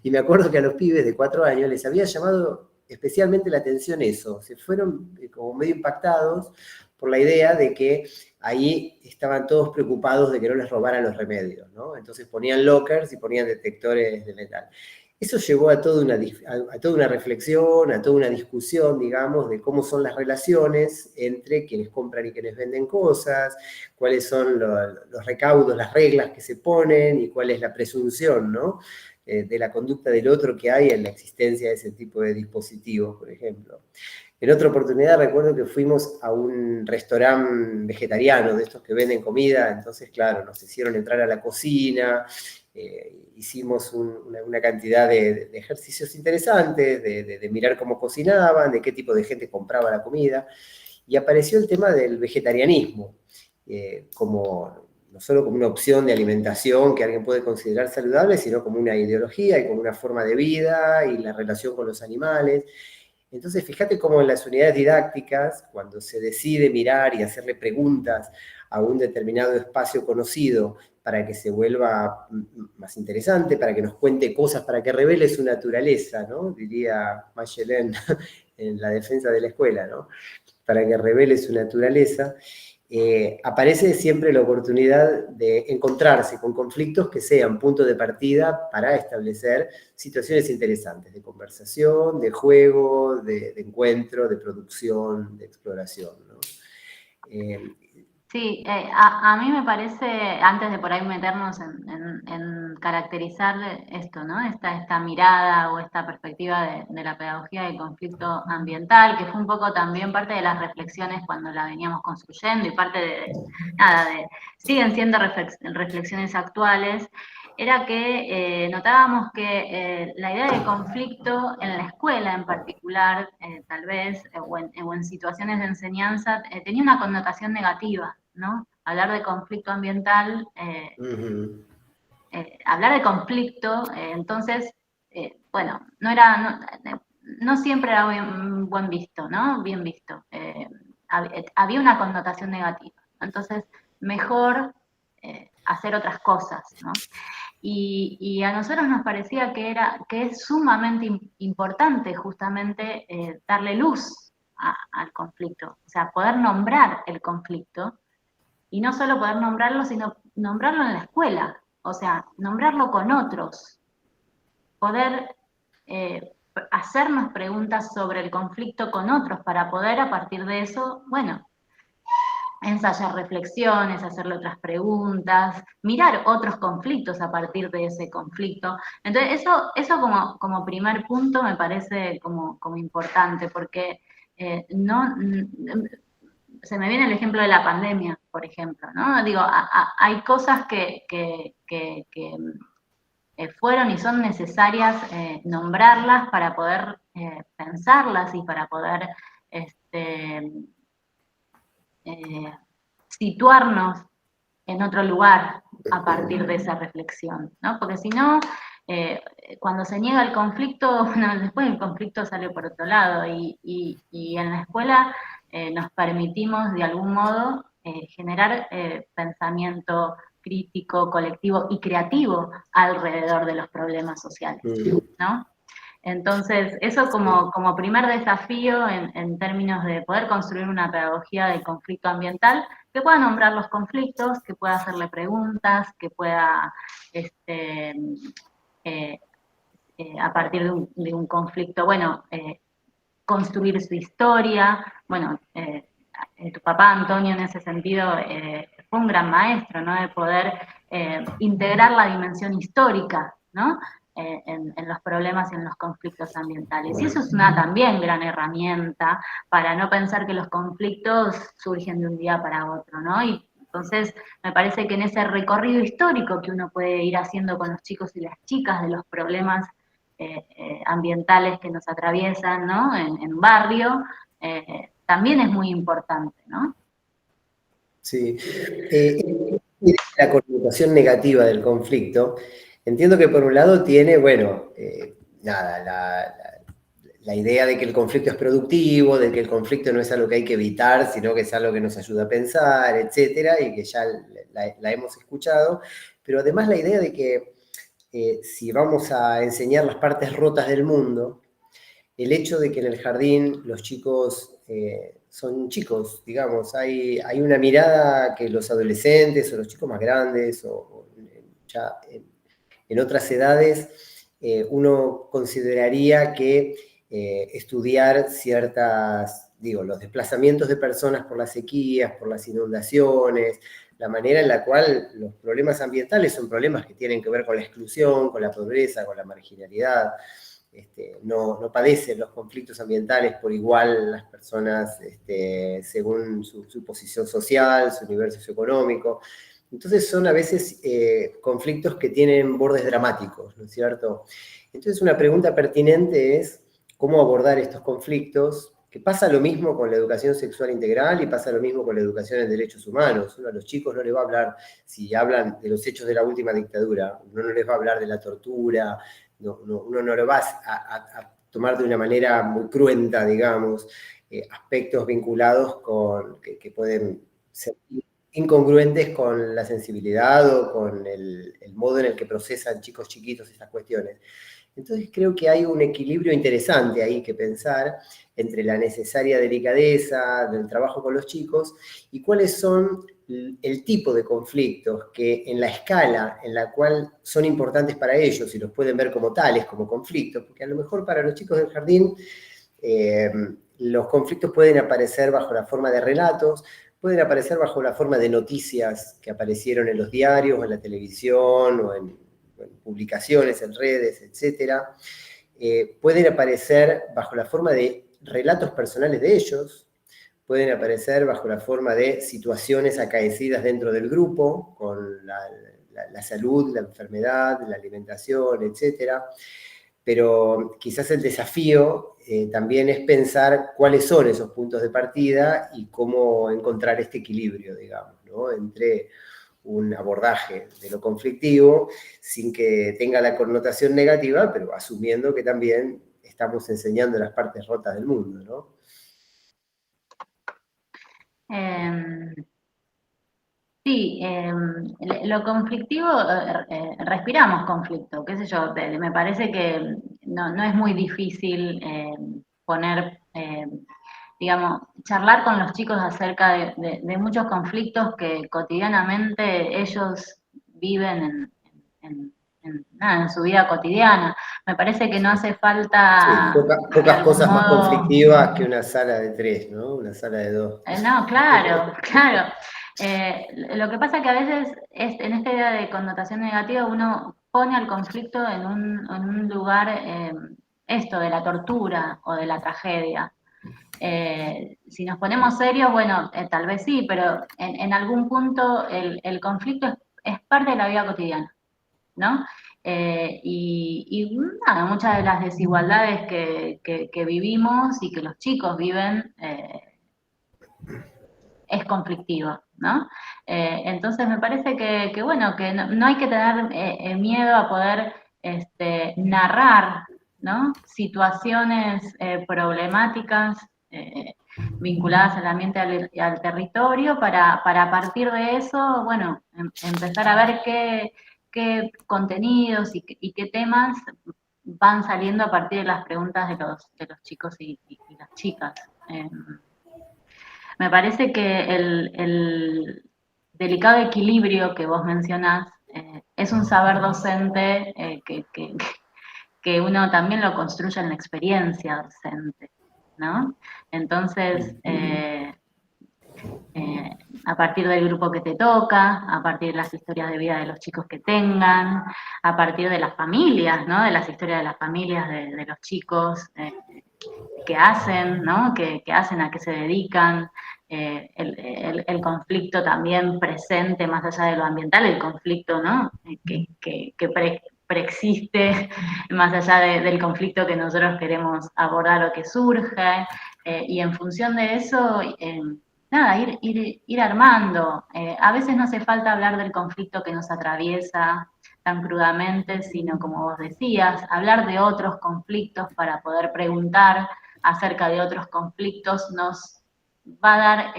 Speaker 1: Y me acuerdo que a los pibes de 4 años les había llamado especialmente la atención eso. Se fueron como medio impactados por la idea de que ahí estaban todos preocupados de que no les robaran los remedios, ¿no? Entonces ponían lockers y ponían detectores de metal. Eso llevó a toda una reflexión, a toda una discusión, digamos, de cómo son las relaciones entre quienes compran y quienes venden cosas, cuáles son los recaudos, las reglas que se ponen y cuál es la presunción, ¿no? De la conducta del otro que hay en la existencia de ese tipo de dispositivos, por ejemplo. En otra oportunidad recuerdo que fuimos a un restaurante vegetariano, de estos que venden comida, entonces, claro, nos hicieron entrar a la cocina, hicimos una cantidad de ejercicios interesantes, de mirar cómo cocinaban, de qué tipo de gente compraba la comida, y apareció el tema del vegetarianismo, como no solo como una opción de alimentación que alguien puede considerar saludable, sino como una ideología y como una forma de vida y la relación con los animales. Entonces, fíjate cómo en las unidades didácticas, cuando se decide mirar y hacerle preguntas a un determinado espacio conocido para que se vuelva más interesante, para que nos cuente cosas, para que revele su naturaleza, ¿no? Diría Machelen en La defensa de la escuela, ¿no? Para que revele su naturaleza, aparece siempre la oportunidad de encontrarse con conflictos que sean punto de partida para establecer situaciones interesantes de conversación, de juego, de encuentro, de producción, de exploración, ¿no?
Speaker 2: Sí, a mí me parece, antes de por ahí meternos en caracterizar esto, ¿no? Esta mirada o esta perspectiva de la pedagogía del conflicto ambiental, que fue un poco también parte de las reflexiones cuando la veníamos construyendo y parte siguen siendo reflexiones actuales, era que notábamos que la idea de conflicto en la escuela en particular, tal vez, o en situaciones de enseñanza, tenía una connotación negativa, ¿no? Hablar de conflicto ambiental, hablar de conflicto, entonces, bueno, no siempre era buen visto, ¿no? Bien visto. Había una connotación negativa. Entonces, mejor hacer otras cosas, ¿no? Y a nosotros nos parecía que es sumamente importante justamente darle luz al conflicto, o sea, poder nombrar el conflicto, y no solo poder nombrarlo, sino nombrarlo en la escuela, o sea, nombrarlo con otros, poder hacernos preguntas sobre el conflicto con otros para poder a partir de eso, bueno, ensayar reflexiones, hacerle otras preguntas, mirar otros conflictos a partir de ese conflicto. Entonces, eso como primer punto me parece como importante, porque se me viene el ejemplo de la pandemia, por ejemplo, ¿no? Digo, hay cosas que fueron y son necesarias nombrarlas para poder pensarlas y para poder situarnos en otro lugar a partir de esa reflexión, ¿no? Porque si no, cuando se niega el conflicto, bueno, después el conflicto sale por otro lado, y en la escuela nos permitimos de algún modo generar pensamiento crítico, colectivo y creativo alrededor de los problemas sociales, ¿no? Entonces, eso como primer desafío en términos de poder construir una pedagogía del conflicto ambiental, que pueda nombrar los conflictos, que pueda hacerle preguntas, que pueda, a partir de un conflicto, bueno, construir su historia. Bueno, tu papá, Antonio, en ese sentido, fue un gran maestro, ¿no? De poder integrar la dimensión histórica, ¿no? En los problemas y en los conflictos ambientales. Y eso es una también gran herramienta para no pensar que los conflictos surgen de un día para otro, ¿no? Y entonces me parece que en ese recorrido histórico que uno puede ir haciendo con los chicos y las chicas de los problemas ambientales que nos atraviesan, ¿no? En un barrio, también es muy importante, ¿no?
Speaker 1: Sí. La connotación negativa del conflicto, entiendo que por un lado tiene, bueno, la idea de que el conflicto es productivo, de que el conflicto no es algo que hay que evitar, sino que es algo que nos ayuda a pensar, etcétera, y que ya la hemos escuchado, pero además la idea de que si vamos a enseñar las partes rotas del mundo, el hecho de que en el jardín los chicos son chicos, digamos, hay una mirada que los adolescentes o los chicos más grandes o ya en otras edades uno consideraría que estudiar los desplazamientos de personas por las sequías, por las inundaciones, la manera en la cual los problemas ambientales son problemas que tienen que ver con la exclusión, con la pobreza, con la marginalidad. No padecen los conflictos ambientales por igual las personas según su posición social, su nivel socioeconómico. Entonces son a veces conflictos que tienen bordes dramáticos, ¿no es cierto? Entonces una pregunta pertinente es cómo abordar estos conflictos que pasa lo mismo con la educación sexual integral y pasa lo mismo con la educación en derechos humanos. Uno a los chicos no les va a hablar, si hablan de los hechos de la última dictadura, uno no les va a hablar de la tortura, uno no lo va a tomar de una manera muy cruenta, digamos, aspectos vinculados con, que pueden ser incongruentes con la sensibilidad o con el modo en el que procesan chicos chiquitos estas cuestiones. Entonces creo que hay un equilibrio interesante ahí que pensar entre la necesaria delicadeza del trabajo con los chicos y cuáles son el tipo de conflictos que en la escala en la cual son importantes para ellos y los pueden ver como tales, como conflictos, porque a lo mejor para los chicos del jardín los conflictos pueden aparecer bajo la forma de relatos, pueden aparecer bajo la forma de noticias que aparecieron en los diarios, o en la televisión, o en publicaciones, en redes, etc. Pueden aparecer bajo la forma de relatos personales de ellos, pueden aparecer bajo la forma de situaciones acaecidas dentro del grupo, con la salud, la enfermedad, la alimentación, etc. Pero quizás el desafío también es pensar cuáles son esos puntos de partida y cómo encontrar este equilibrio, digamos, ¿no? Entre un abordaje de lo conflictivo sin que tenga la connotación negativa, pero asumiendo que también estamos enseñando las partes rotas del mundo, ¿no?
Speaker 2: Sí, lo conflictivo, respiramos conflicto, qué sé yo, me parece que no es muy difícil poner, digamos, charlar con los chicos acerca de muchos conflictos que cotidianamente ellos viven en su vida cotidiana. Me parece que no hace falta,
Speaker 1: Sí,
Speaker 2: de
Speaker 1: pocas
Speaker 2: algún
Speaker 1: cosas más
Speaker 2: modo.
Speaker 1: conflictivas que una sala de 3, ¿no? Una sala de 2.
Speaker 2: No, claro, claro. Lo que pasa que a veces en esta idea de connotación negativa uno pone al conflicto en un lugar, esto de la tortura o de la tragedia. Si nos ponemos serios, bueno, tal vez sí, pero en algún punto el conflicto es parte de la vida cotidiana, ¿no? Y nada, muchas de las desigualdades que vivimos y que los chicos viven es conflictiva, ¿no? Entonces me parece que bueno, que no hay que tener miedo a poder narrar, ¿no? Situaciones problemáticas vinculadas al ambiente y al territorio para a partir de eso, bueno, empezar a ver qué contenidos y qué temas van saliendo a partir de las preguntas de los chicos y las chicas. Me parece que el delicado equilibrio que vos mencionás es un saber docente que uno también lo construye en la experiencia docente, ¿no? Entonces, a partir del grupo que te toca, a partir de las historias de vida de los chicos que tengan, a partir de las familias, ¿no? De las historias de las familias de los chicos que hacen, ¿no? Que hacen, a qué se dedican, el conflicto también presente, más allá de lo ambiental, el conflicto, ¿no? Que preexiste, más allá del conflicto que nosotros queremos abordar o que surge, y en función de eso, nada, ir armando. A veces no hace falta hablar del conflicto que nos atraviesa tan crudamente, sino, como vos decías, hablar de otros conflictos para poder preguntar acerca de otros conflictos nos va a dar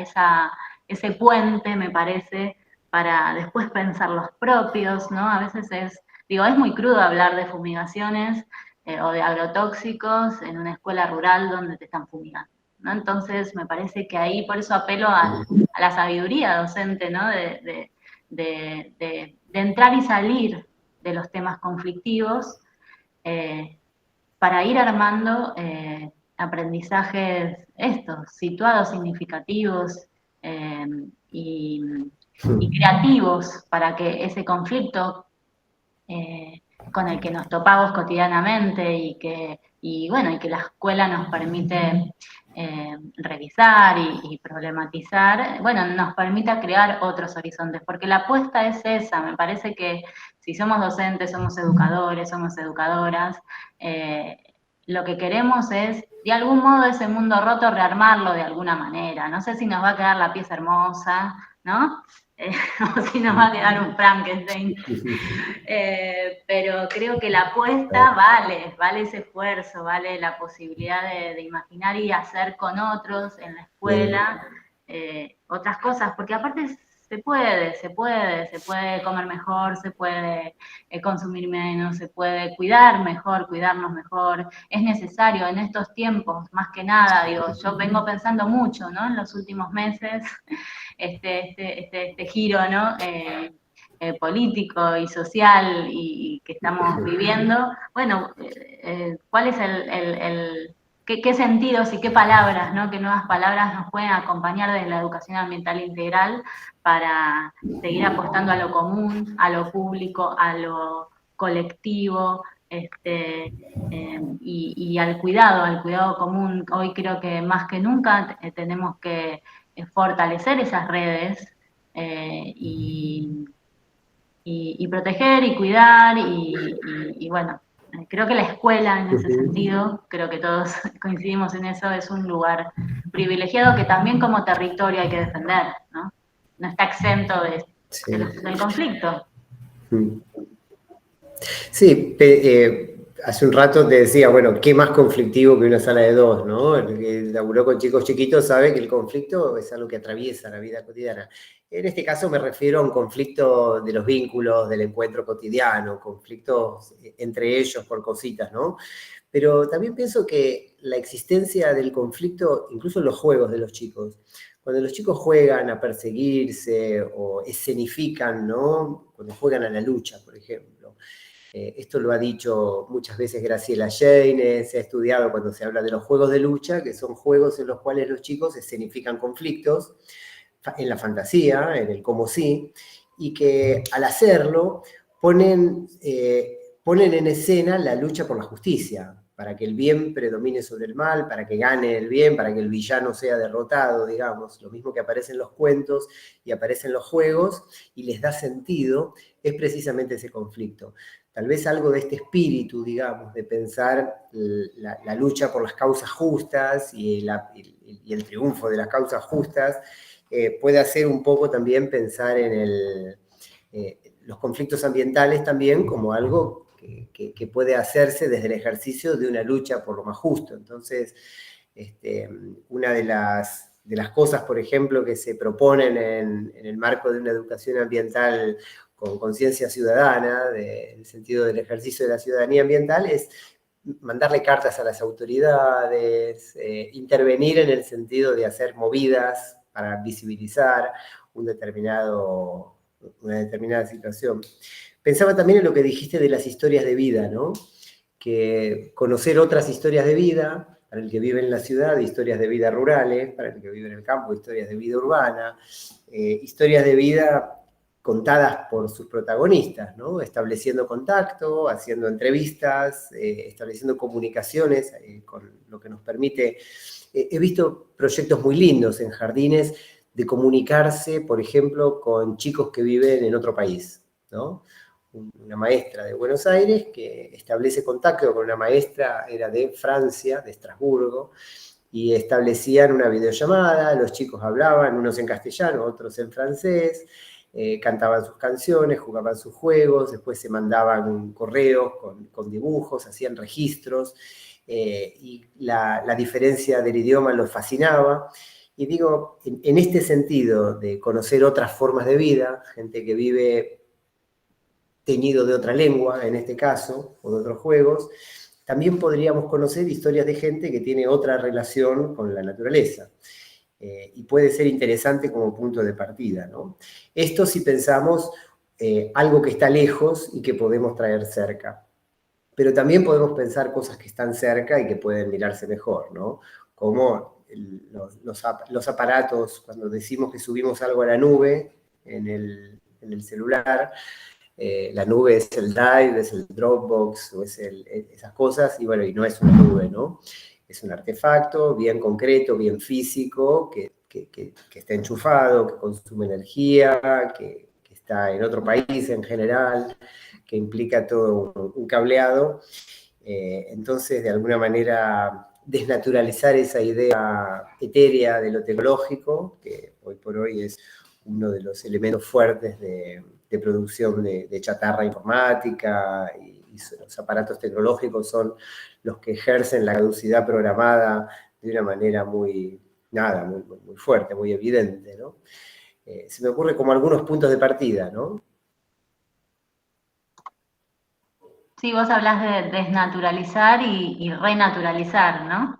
Speaker 2: ese puente, me parece, para después pensar los propios, ¿no? A veces es muy crudo hablar de fumigaciones o de agrotóxicos en una escuela rural donde te están fumigando, ¿no? Entonces, me parece que ahí, por eso apelo a la sabiduría docente, ¿no? De entrar y salir de los temas conflictivos para ir armando aprendizajes situados, significativos y creativos para que ese conflicto con el que nos topamos cotidianamente y que la escuela nos permite revisar y problematizar, bueno, nos permita crear otros horizontes, porque la apuesta es esa. Me parece que si somos docentes, somos educadores, somos educadoras, lo que queremos es, de algún modo, ese mundo roto, rearmarlo de alguna manera. No sé si nos va a quedar la pieza hermosa, ¿no? O si nos va a quedar un Frankenstein. Pero creo que la apuesta vale ese esfuerzo, vale la posibilidad de imaginar y hacer con otros en la escuela otras cosas, porque aparte se puede comer mejor, se puede consumir menos, se puede cuidar mejor, cuidarnos mejor. Es necesario en estos tiempos, más que nada, digo, yo vengo pensando mucho, ¿no? En los últimos meses, este giro, ¿no? Político y social y que estamos viviendo, bueno, ¿cuál es qué sentidos y qué palabras, ¿no? Qué nuevas palabras nos pueden acompañar desde la educación ambiental integral para seguir apostando a lo común, a lo público, a lo colectivo, y al cuidado común? Hoy creo que más que nunca tenemos que fortalecer esas redes y proteger y cuidar y bueno, creo que la escuela en ese sentido, creo que todos coincidimos en eso, es un lugar privilegiado que también como territorio hay que defender, ¿no? No está exento del conflicto.
Speaker 1: Sí, hace un rato te decía, bueno, qué más conflictivo que una sala de dos, ¿no? El que laburó con chicos chiquitos sabe que el conflicto es algo que atraviesa la vida cotidiana. En este caso me refiero a un conflicto de los vínculos, del encuentro cotidiano, conflictos entre ellos por cositas, ¿no? Pero también pienso que la existencia del conflicto, incluso en los juegos de los chicos, cuando los chicos juegan a perseguirse o escenifican, ¿no? Cuando juegan a la lucha, por ejemplo. Esto lo ha dicho muchas veces Graciela Scheine, se ha estudiado cuando se habla de los juegos de lucha, que son juegos en los cuales los chicos escenifican conflictos en la fantasía, en el cómo sí, y que al hacerlo ponen en escena la lucha por la justicia, para que el bien predomine sobre el mal, para que gane el bien, para que el villano sea derrotado, digamos. Lo mismo que aparece en los cuentos y aparece en los juegos y les da sentido, es precisamente ese conflicto. Tal vez algo de este espíritu, digamos, de pensar la lucha por las causas justas y el triunfo de las causas justas, puede hacer un poco también pensar en los conflictos ambientales también como algo que puede hacerse desde el ejercicio de una lucha por lo más justo. Entonces, una de las cosas, por ejemplo, que se proponen en el marco de una educación ambiental con conciencia ciudadana, en el sentido del ejercicio de la ciudadanía ambiental, es mandarle cartas a las autoridades, intervenir en el sentido de hacer movidas para visibilizar una determinada situación. Pensaba también en lo que dijiste de las historias de vida, ¿no? Que conocer otras historias de vida, para el que vive en la ciudad, historias de vida rurales, para el que vive en el campo, historias de vida urbana, historias de vida contadas por sus protagonistas, ¿no? Estableciendo contacto, haciendo entrevistas, estableciendo comunicaciones, con lo que nos permite. He visto proyectos muy lindos en jardines de comunicarse, por ejemplo, con chicos que viven en otro país, ¿no? Una maestra de Buenos Aires que establece contacto con una maestra, era de Francia, de Estrasburgo, y establecían una videollamada, los chicos hablaban, unos en castellano, otros en francés, cantaban sus canciones, jugaban sus juegos, después se mandaban correos con dibujos, hacían registros, y la diferencia del idioma los fascinaba. Y digo, en este sentido de conocer otras formas de vida, gente que vive teñido de otra lengua, en este caso, o de otros juegos, también podríamos conocer historias de gente que tiene otra relación con la naturaleza. Y puede ser interesante como punto de partida, ¿no? Esto si pensamos algo que está lejos y que podemos traer cerca. Pero también podemos pensar cosas que están cerca y que pueden mirarse mejor, ¿no? Como los aparatos, cuando decimos que subimos algo a la nube en el celular, la nube es el Drive, es el Dropbox, o es esas cosas, y bueno, y no es una nube, ¿no? Es un artefacto bien concreto, bien físico, que está enchufado, que consume energía, que está en otro país en general, que implica todo un cableado. Entonces, de alguna manera, desnaturalizar esa idea etérea de lo tecnológico, que hoy por hoy es uno de los elementos fuertes de producción de chatarra informática, y los aparatos tecnológicos son los que ejercen la caducidad programada de una manera muy fuerte, muy evidente, ¿no? Se me ocurre como algunos puntos de partida, ¿no?
Speaker 2: Sí, vos hablás de desnaturalizar y renaturalizar, ¿no?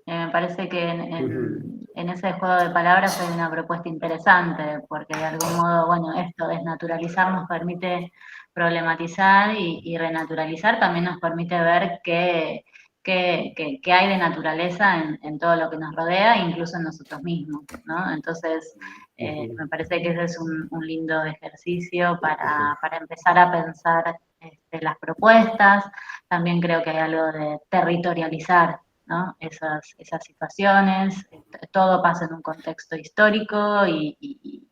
Speaker 2: Me parece que en ese juego de palabras hay una propuesta interesante, porque de algún modo, bueno, esto, desnaturalizar nos permite problematizar y renaturalizar también nos permite ver qué hay de naturaleza en todo lo que nos rodea, incluso en nosotros mismos, ¿no? Entonces, me parece que ese es un lindo ejercicio para empezar a pensar las propuestas. También creo que hay algo de territorializar, ¿no? Esas situaciones. Todo pasa en un contexto histórico y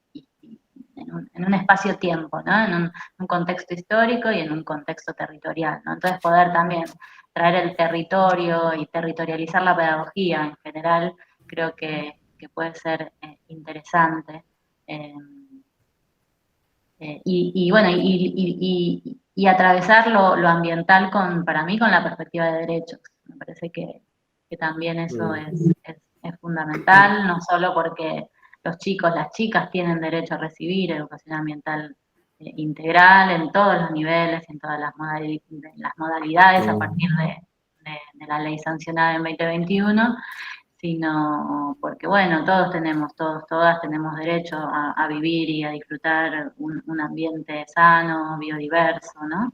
Speaker 2: en un espacio-tiempo, ¿no? En un contexto histórico y en un contexto territorial, ¿no? Entonces poder también traer el territorio y territorializar la pedagogía en general, creo que puede ser interesante. Y bueno, y atravesar lo ambiental para mí con la perspectiva de derechos. Me parece que también eso es fundamental, no solo porque los chicos, las chicas tienen derecho a recibir educación ambiental integral en todos los niveles, en todas las modalidades a partir de la ley sancionada en 2021, sino porque, bueno, todas tenemos derecho a vivir y a disfrutar un ambiente sano, biodiverso, ¿no?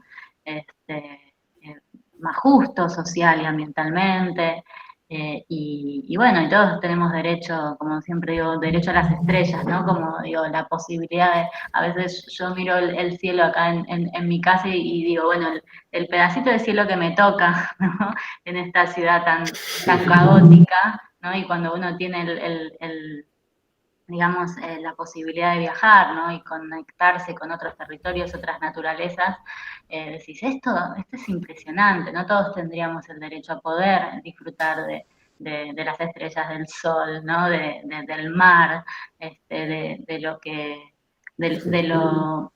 Speaker 2: Más justo social y ambientalmente. Y bueno, y todos tenemos derecho, como siempre digo, derecho a las estrellas, ¿no? Como digo, la posibilidad de, a veces yo miro el cielo acá en mi casa y digo, bueno, el pedacito de cielo que me toca, ¿no? En esta ciudad tan caótica, ¿no? Y cuando uno tiene digamos, la posibilidad de viajar, ¿no? Y conectarse con otros territorios, otras naturalezas, decís, esto es impresionante, no todos tendríamos el derecho a poder disfrutar de las estrellas, del sol, ¿no? Del mar, de lo que, de lo,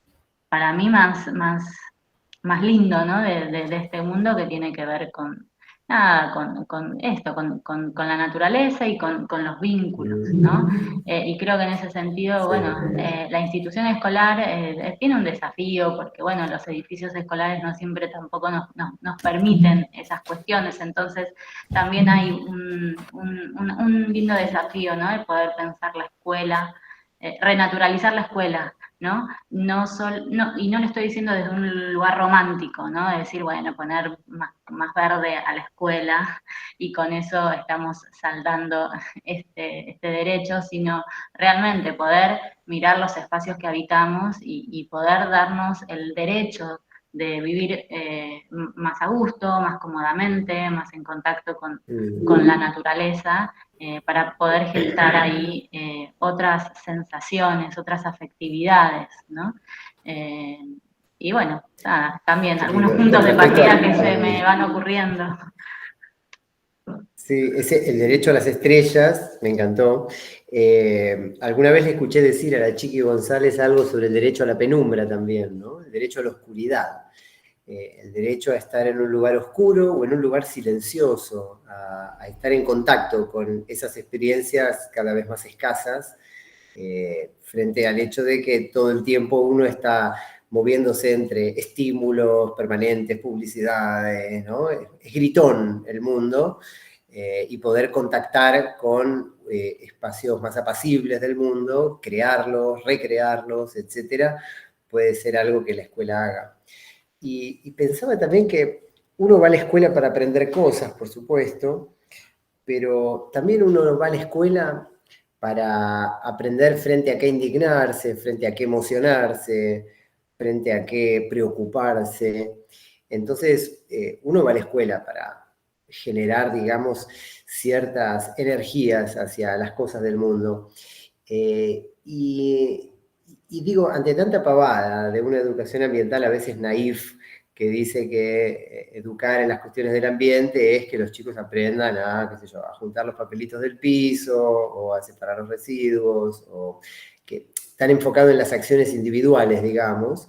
Speaker 2: para mí, más lindo, ¿no? De este mundo, que tiene que ver con esto, con la naturaleza y con los vínculos, ¿no? Y creo que en ese sentido, bueno, la institución escolar tiene un desafío, porque, bueno, los edificios escolares no siempre tampoco nos permiten esas cuestiones, entonces también hay un lindo desafío, ¿no? De poder pensar la escuela, renaturalizar la escuela, ¿no? Y no lo estoy diciendo desde un lugar romántico, ¿no? De decir, bueno, poner más verde a la escuela y con eso estamos saldando este derecho, sino realmente poder mirar los espacios que habitamos y poder darnos el derecho de vivir más a gusto, más cómodamente, más en contacto con la naturaleza, para poder gestar ahí otras sensaciones, otras afectividades, ¿no? Y bueno, también algunos puntos de partida que se me van ocurriendo.
Speaker 1: Sí, el derecho a las estrellas, me encantó. Alguna vez le escuché decir a la Chiqui González algo sobre el derecho a la penumbra también, ¿no? El derecho a la oscuridad. El derecho a estar en un lugar oscuro o en un lugar silencioso, a estar en contacto con esas experiencias cada vez más escasas, frente al hecho de que todo el tiempo uno está moviéndose entre estímulos permanentes, publicidades, ¿no? Es gritón el mundo, y poder contactar con espacios más apacibles del mundo, crearlos, recrearlos, etcétera, puede ser algo que la escuela haga. Y pensaba también que uno va a la escuela para aprender cosas, por supuesto, pero también uno va a la escuela para aprender frente a qué indignarse, frente a qué emocionarse, frente a qué preocuparse. Entonces, uno va a la escuela para generar, digamos, ciertas energías hacia las cosas del mundo. Y digo, ante tanta pavada de una educación ambiental a veces naif, que dice que educar en las cuestiones del ambiente es que los chicos aprendan a, qué sé yo, a juntar los papelitos del piso, o a separar los residuos, o que están enfocados en las acciones individuales, digamos.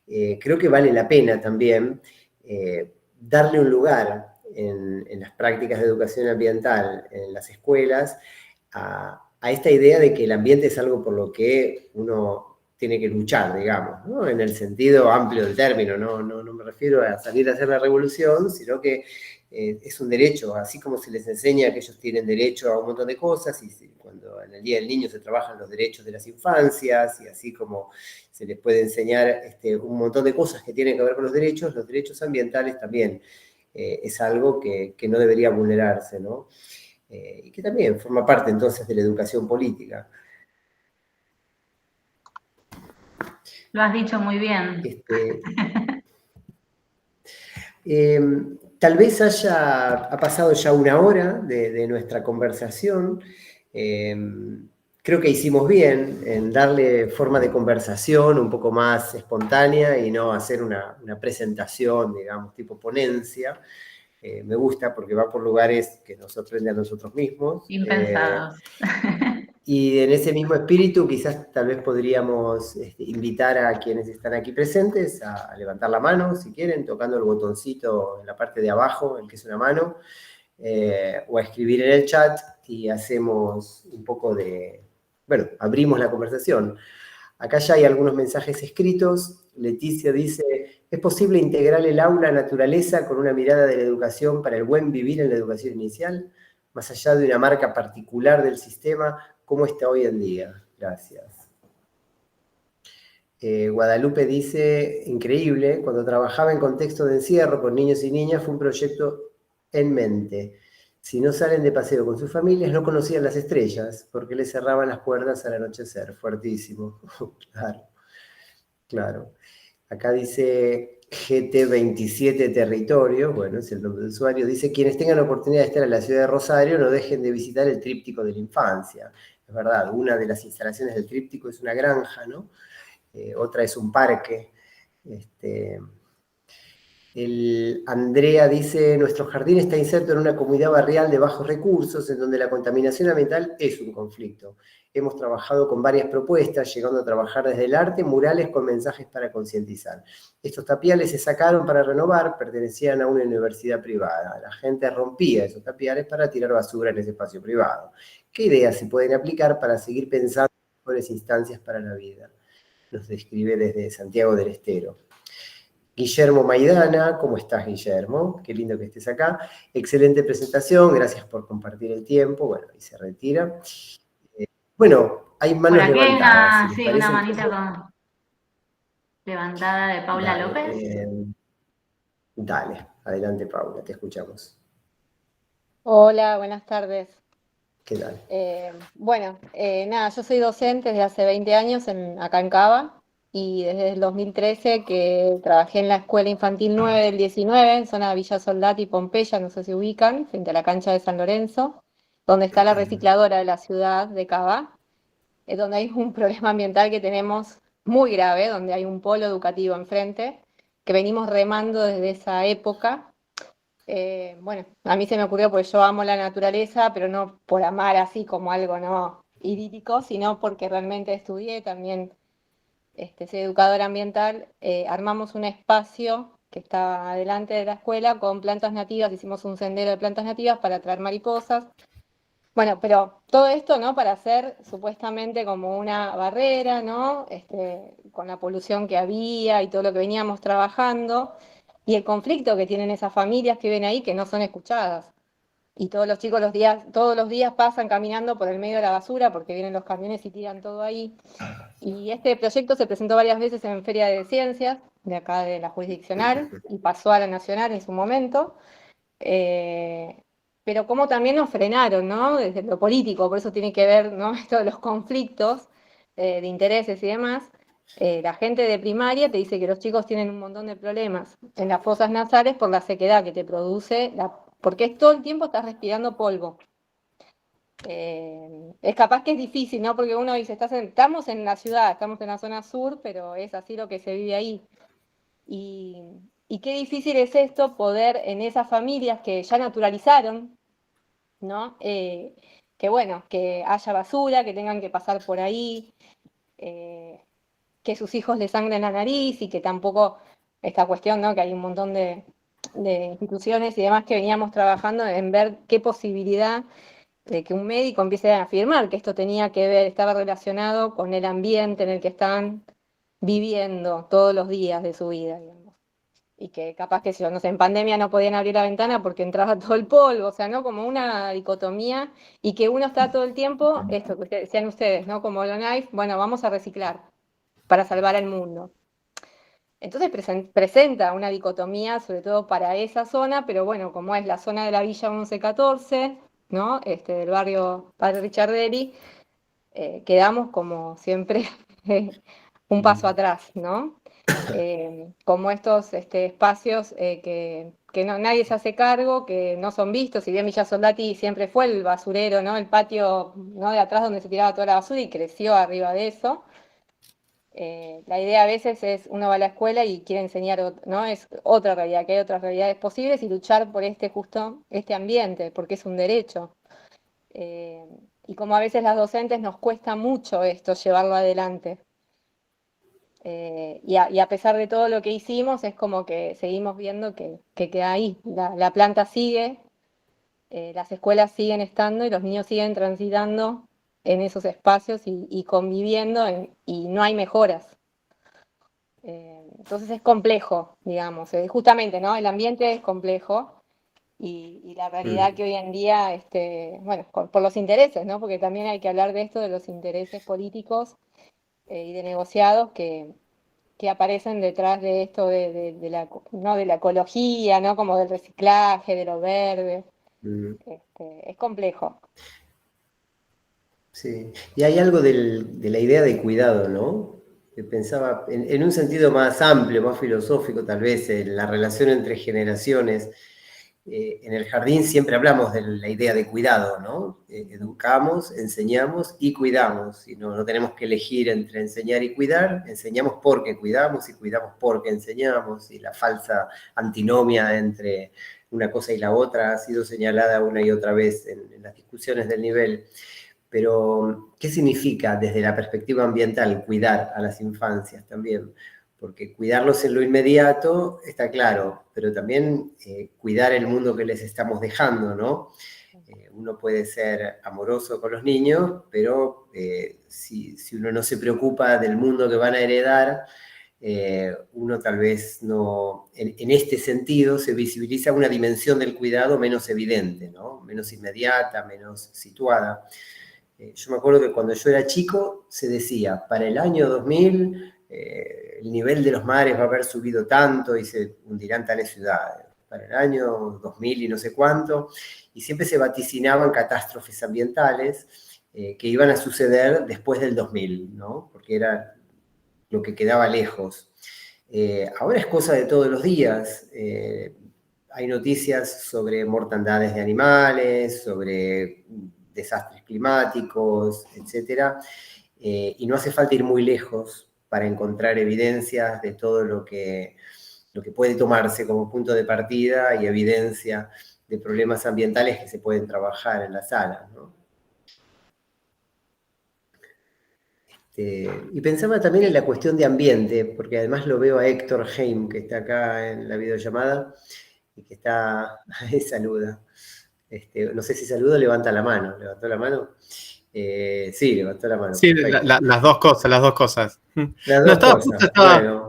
Speaker 1: Creo que vale la pena también darle un lugar en las prácticas de educación ambiental en las escuelas a esta idea de que el ambiente es algo por lo que uno tiene que luchar, digamos, ¿no? En el sentido amplio del término, no me refiero a salir a hacer la revolución, sino que es un derecho, así como se les enseña que ellos tienen derecho a un montón de cosas, y cuando en el Día del Niño se trabajan los derechos de las infancias, y así como se les puede enseñar un montón de cosas que tienen que ver con los derechos ambientales también es algo que no debería vulnerarse, ¿no? Y que también forma parte entonces de la educación política.
Speaker 2: Lo has dicho muy bien.
Speaker 1: Tal vez ha pasado ya una hora de nuestra conversación. Creo que hicimos bien en darle forma de conversación un poco más espontánea y no hacer una presentación, digamos, tipo ponencia. Me gusta porque va por lugares que nos sorprenden a nosotros mismos.
Speaker 2: Impensados.
Speaker 1: Y en ese mismo espíritu, quizás tal vez podríamos invitar a quienes están aquí presentes a levantar la mano, si quieren, tocando el botoncito en la parte de abajo, el que es una mano, o a escribir en el chat y hacemos un poco de, bueno, abrimos la conversación. Acá ya hay algunos mensajes escritos. Leticia dice, ¿es posible integrar el aula naturaleza con una mirada de la educación para el buen vivir en la educación inicial? Más allá de una marca particular del sistema, ¿cómo está hoy en día? Gracias. Guadalupe dice, increíble, cuando trabajaba en contexto de encierro con niños y niñas fue un proyecto en mente. Si no salen de paseo con sus familias, no conocían las estrellas, porque les cerraban las puertas al anochecer. Fuertísimo. Claro, claro. Acá dice GT27 Territorio, bueno, es el nombre del usuario, dice, quienes tengan la oportunidad de estar en la ciudad de Rosario, no dejen de visitar el tríptico de la infancia. Es verdad, una de las instalaciones del tríptico es una granja, ¿no? Otra es un parque. Andrea dice, nuestro jardín está inserto en una comunidad barrial de bajos recursos, en donde la contaminación ambiental es un conflicto. Hemos trabajado con varias propuestas, llegando a trabajar desde el arte, murales con mensajes para concientizar. Estos tapiales se sacaron para renovar, pertenecían a una universidad privada. La gente rompía esos tapiales para tirar basura en ese espacio privado. ¿Qué ideas se pueden aplicar para seguir pensando en mejores instancias para la vida? Nos describe desde Santiago del Estero. Guillermo Maidana, ¿cómo estás, Guillermo? Qué lindo que estés acá. Excelente presentación, gracias por compartir el tiempo. Bueno, y se retira. Bueno, hay manos levantadas.
Speaker 2: Sí, una manita levantada de Paula
Speaker 1: Dale,
Speaker 2: López.
Speaker 1: Dale, adelante, Paula, te escuchamos.
Speaker 4: Hola, buenas tardes.
Speaker 1: ¿Qué tal?
Speaker 4: Nada, yo soy docente desde hace 20 años acá en Cava, y desde el 2013 que trabajé en la Escuela Infantil 9 del 19, en zona Villa Soldati y Pompeya, no sé si ubican, frente a la cancha de San Lorenzo, donde está la recicladora de la ciudad de Cava, es donde hay un problema ambiental que tenemos muy grave, donde hay un polo educativo enfrente, que venimos remando desde esa época. A mí se me ocurrió porque yo amo la naturaleza, pero no por amar así como algo no idílico, sino porque realmente estudié también, soy educadora ambiental. Armamos un espacio que está delante de la escuela con plantas nativas, hicimos un sendero de plantas nativas para atraer mariposas. Bueno, pero todo esto, ¿no? Para hacer supuestamente como una barrera, ¿no? Con la polución que había y todo lo que veníamos trabajando, y el conflicto que tienen esas familias que ven ahí que no son escuchadas. Y todos los chicos todos los días pasan caminando por el medio de la basura porque vienen los camiones y tiran todo ahí. Y este proyecto se presentó varias veces en Feria de Ciencias, de acá de la jurisdiccional, y pasó a la nacional en su momento. Pero como también nos frenaron, ¿no? Desde lo político, por eso tiene que ver, ¿no? Esto de los conflictos de intereses y demás. La gente de primaria te dice que los chicos tienen un montón de problemas en las fosas nasales por la sequedad que te produce, porque todo el tiempo estás respirando polvo. Es capaz que es difícil, ¿no? Porque uno dice, estamos en la ciudad, estamos en la zona sur, pero es así lo que se vive ahí. Y Y qué difícil es esto, poder en esas familias que ya naturalizaron, ¿no? Que bueno, que haya basura, que tengan que pasar por ahí, que sus hijos les sangren la nariz y que tampoco esta cuestión, ¿no? Que hay un montón de instituciones y demás que veníamos trabajando en ver qué posibilidad de que un médico empiece a afirmar que esto tenía que ver, estaba relacionado con el ambiente en el que están viviendo todos los días de su vida, digamos. Y que capaz que, si no sé, en pandemia no podían abrir la ventana porque entraba todo el polvo, o sea, ¿no? Como una dicotomía, y que uno está todo el tiempo, esto que decían ustedes, ¿no? Como lo Knife, bueno, vamos a reciclar para salvar el mundo. Entonces presenta una dicotomía, sobre todo para esa zona, pero bueno, como es la zona de la Villa 1114, ¿no? Del barrio Padre Richardelli, quedamos como siempre un paso atrás, ¿no? Como estos espacios que nadie se hace cargo, que no son vistos, si bien Villa Soldati siempre fue el basurero, ¿no? El patio, ¿no? De atrás donde se tiraba toda la basura y creció arriba de eso. La idea a veces es, uno va a la escuela y quiere enseñar, ¿no? Es otra realidad, que hay otras realidades posibles, y luchar por justo este ambiente, porque es un derecho. Y como a veces las docentes nos cuesta mucho esto, llevarlo adelante. Y a pesar de todo lo que hicimos, es como que seguimos viendo que queda ahí. La planta sigue, las escuelas siguen estando y los niños siguen transitando en esos espacios y conviviendo, y no hay mejoras. Entonces es complejo, digamos, justamente, ¿no? El ambiente es complejo, y la realidad que hoy en día, bueno, por los intereses, ¿no? Porque también hay que hablar de esto, de los intereses políticos y de negociados que aparecen detrás de esto ¿no? De la ecología, ¿no? Como del reciclaje, de lo verde. Es complejo.
Speaker 1: Sí, y hay algo de la idea de cuidado, ¿no? Que pensaba en un sentido más amplio, más filosófico, tal vez, en la relación entre generaciones. En el jardín siempre hablamos de la idea de cuidado, ¿no? Educamos, enseñamos y cuidamos. Y no tenemos que elegir entre enseñar y cuidar. Enseñamos porque cuidamos y cuidamos porque enseñamos. Y la falsa antinomia entre una cosa y la otra ha sido señalada una y otra vez en las discusiones del nivel. Pero, ¿qué significa desde la perspectiva ambiental cuidar a las infancias también? Porque cuidarlos en lo inmediato está claro, pero también cuidar el mundo que les estamos dejando, ¿no? Uno puede ser amoroso con los niños, pero si uno no se preocupa del mundo que van a heredar, uno tal vez no, en este sentido se visibiliza una dimensión del cuidado menos evidente, ¿no? Menos inmediata, menos situada. Yo me acuerdo que cuando yo era chico se decía, para el año 2000 el nivel de los mares va a haber subido tanto y se hundirán tales ciudades. Para el año 2000 y no sé cuánto, y siempre se vaticinaban catástrofes ambientales que iban a suceder después del 2000, ¿no? Porque era lo que quedaba lejos. Ahora es cosa de todos los días. Hay noticias sobre mortandades de animales, sobre desastres climáticos, etc. Y no hace falta ir muy lejos para encontrar evidencias de todo lo que puede tomarse como punto de partida y evidencia de problemas ambientales que se pueden trabajar en la sala, ¿no? Y pensaba también en la cuestión de ambiente, porque además lo veo a Héctor Heim, que está acá en la videollamada, y que está, ahí saluda. No sé si saluda o levanta la mano. ¿Levantó la mano? Sí, levantó la mano.
Speaker 5: Sí, las dos cosas.
Speaker 1: Las
Speaker 5: No,
Speaker 1: dos cosas.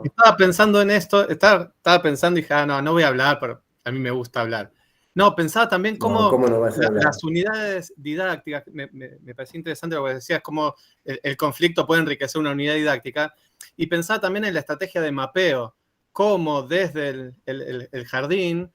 Speaker 5: Estaba pensando en esto, estaba pensando y dije, no voy a hablar, pero a mí me gusta hablar. No, pensaba también cómo
Speaker 1: no vas a hablar?
Speaker 5: las unidades didácticas, me parecía interesante lo que decías, cómo el conflicto puede enriquecer una unidad didáctica, y pensaba también en la estrategia de mapeo, cómo desde el jardín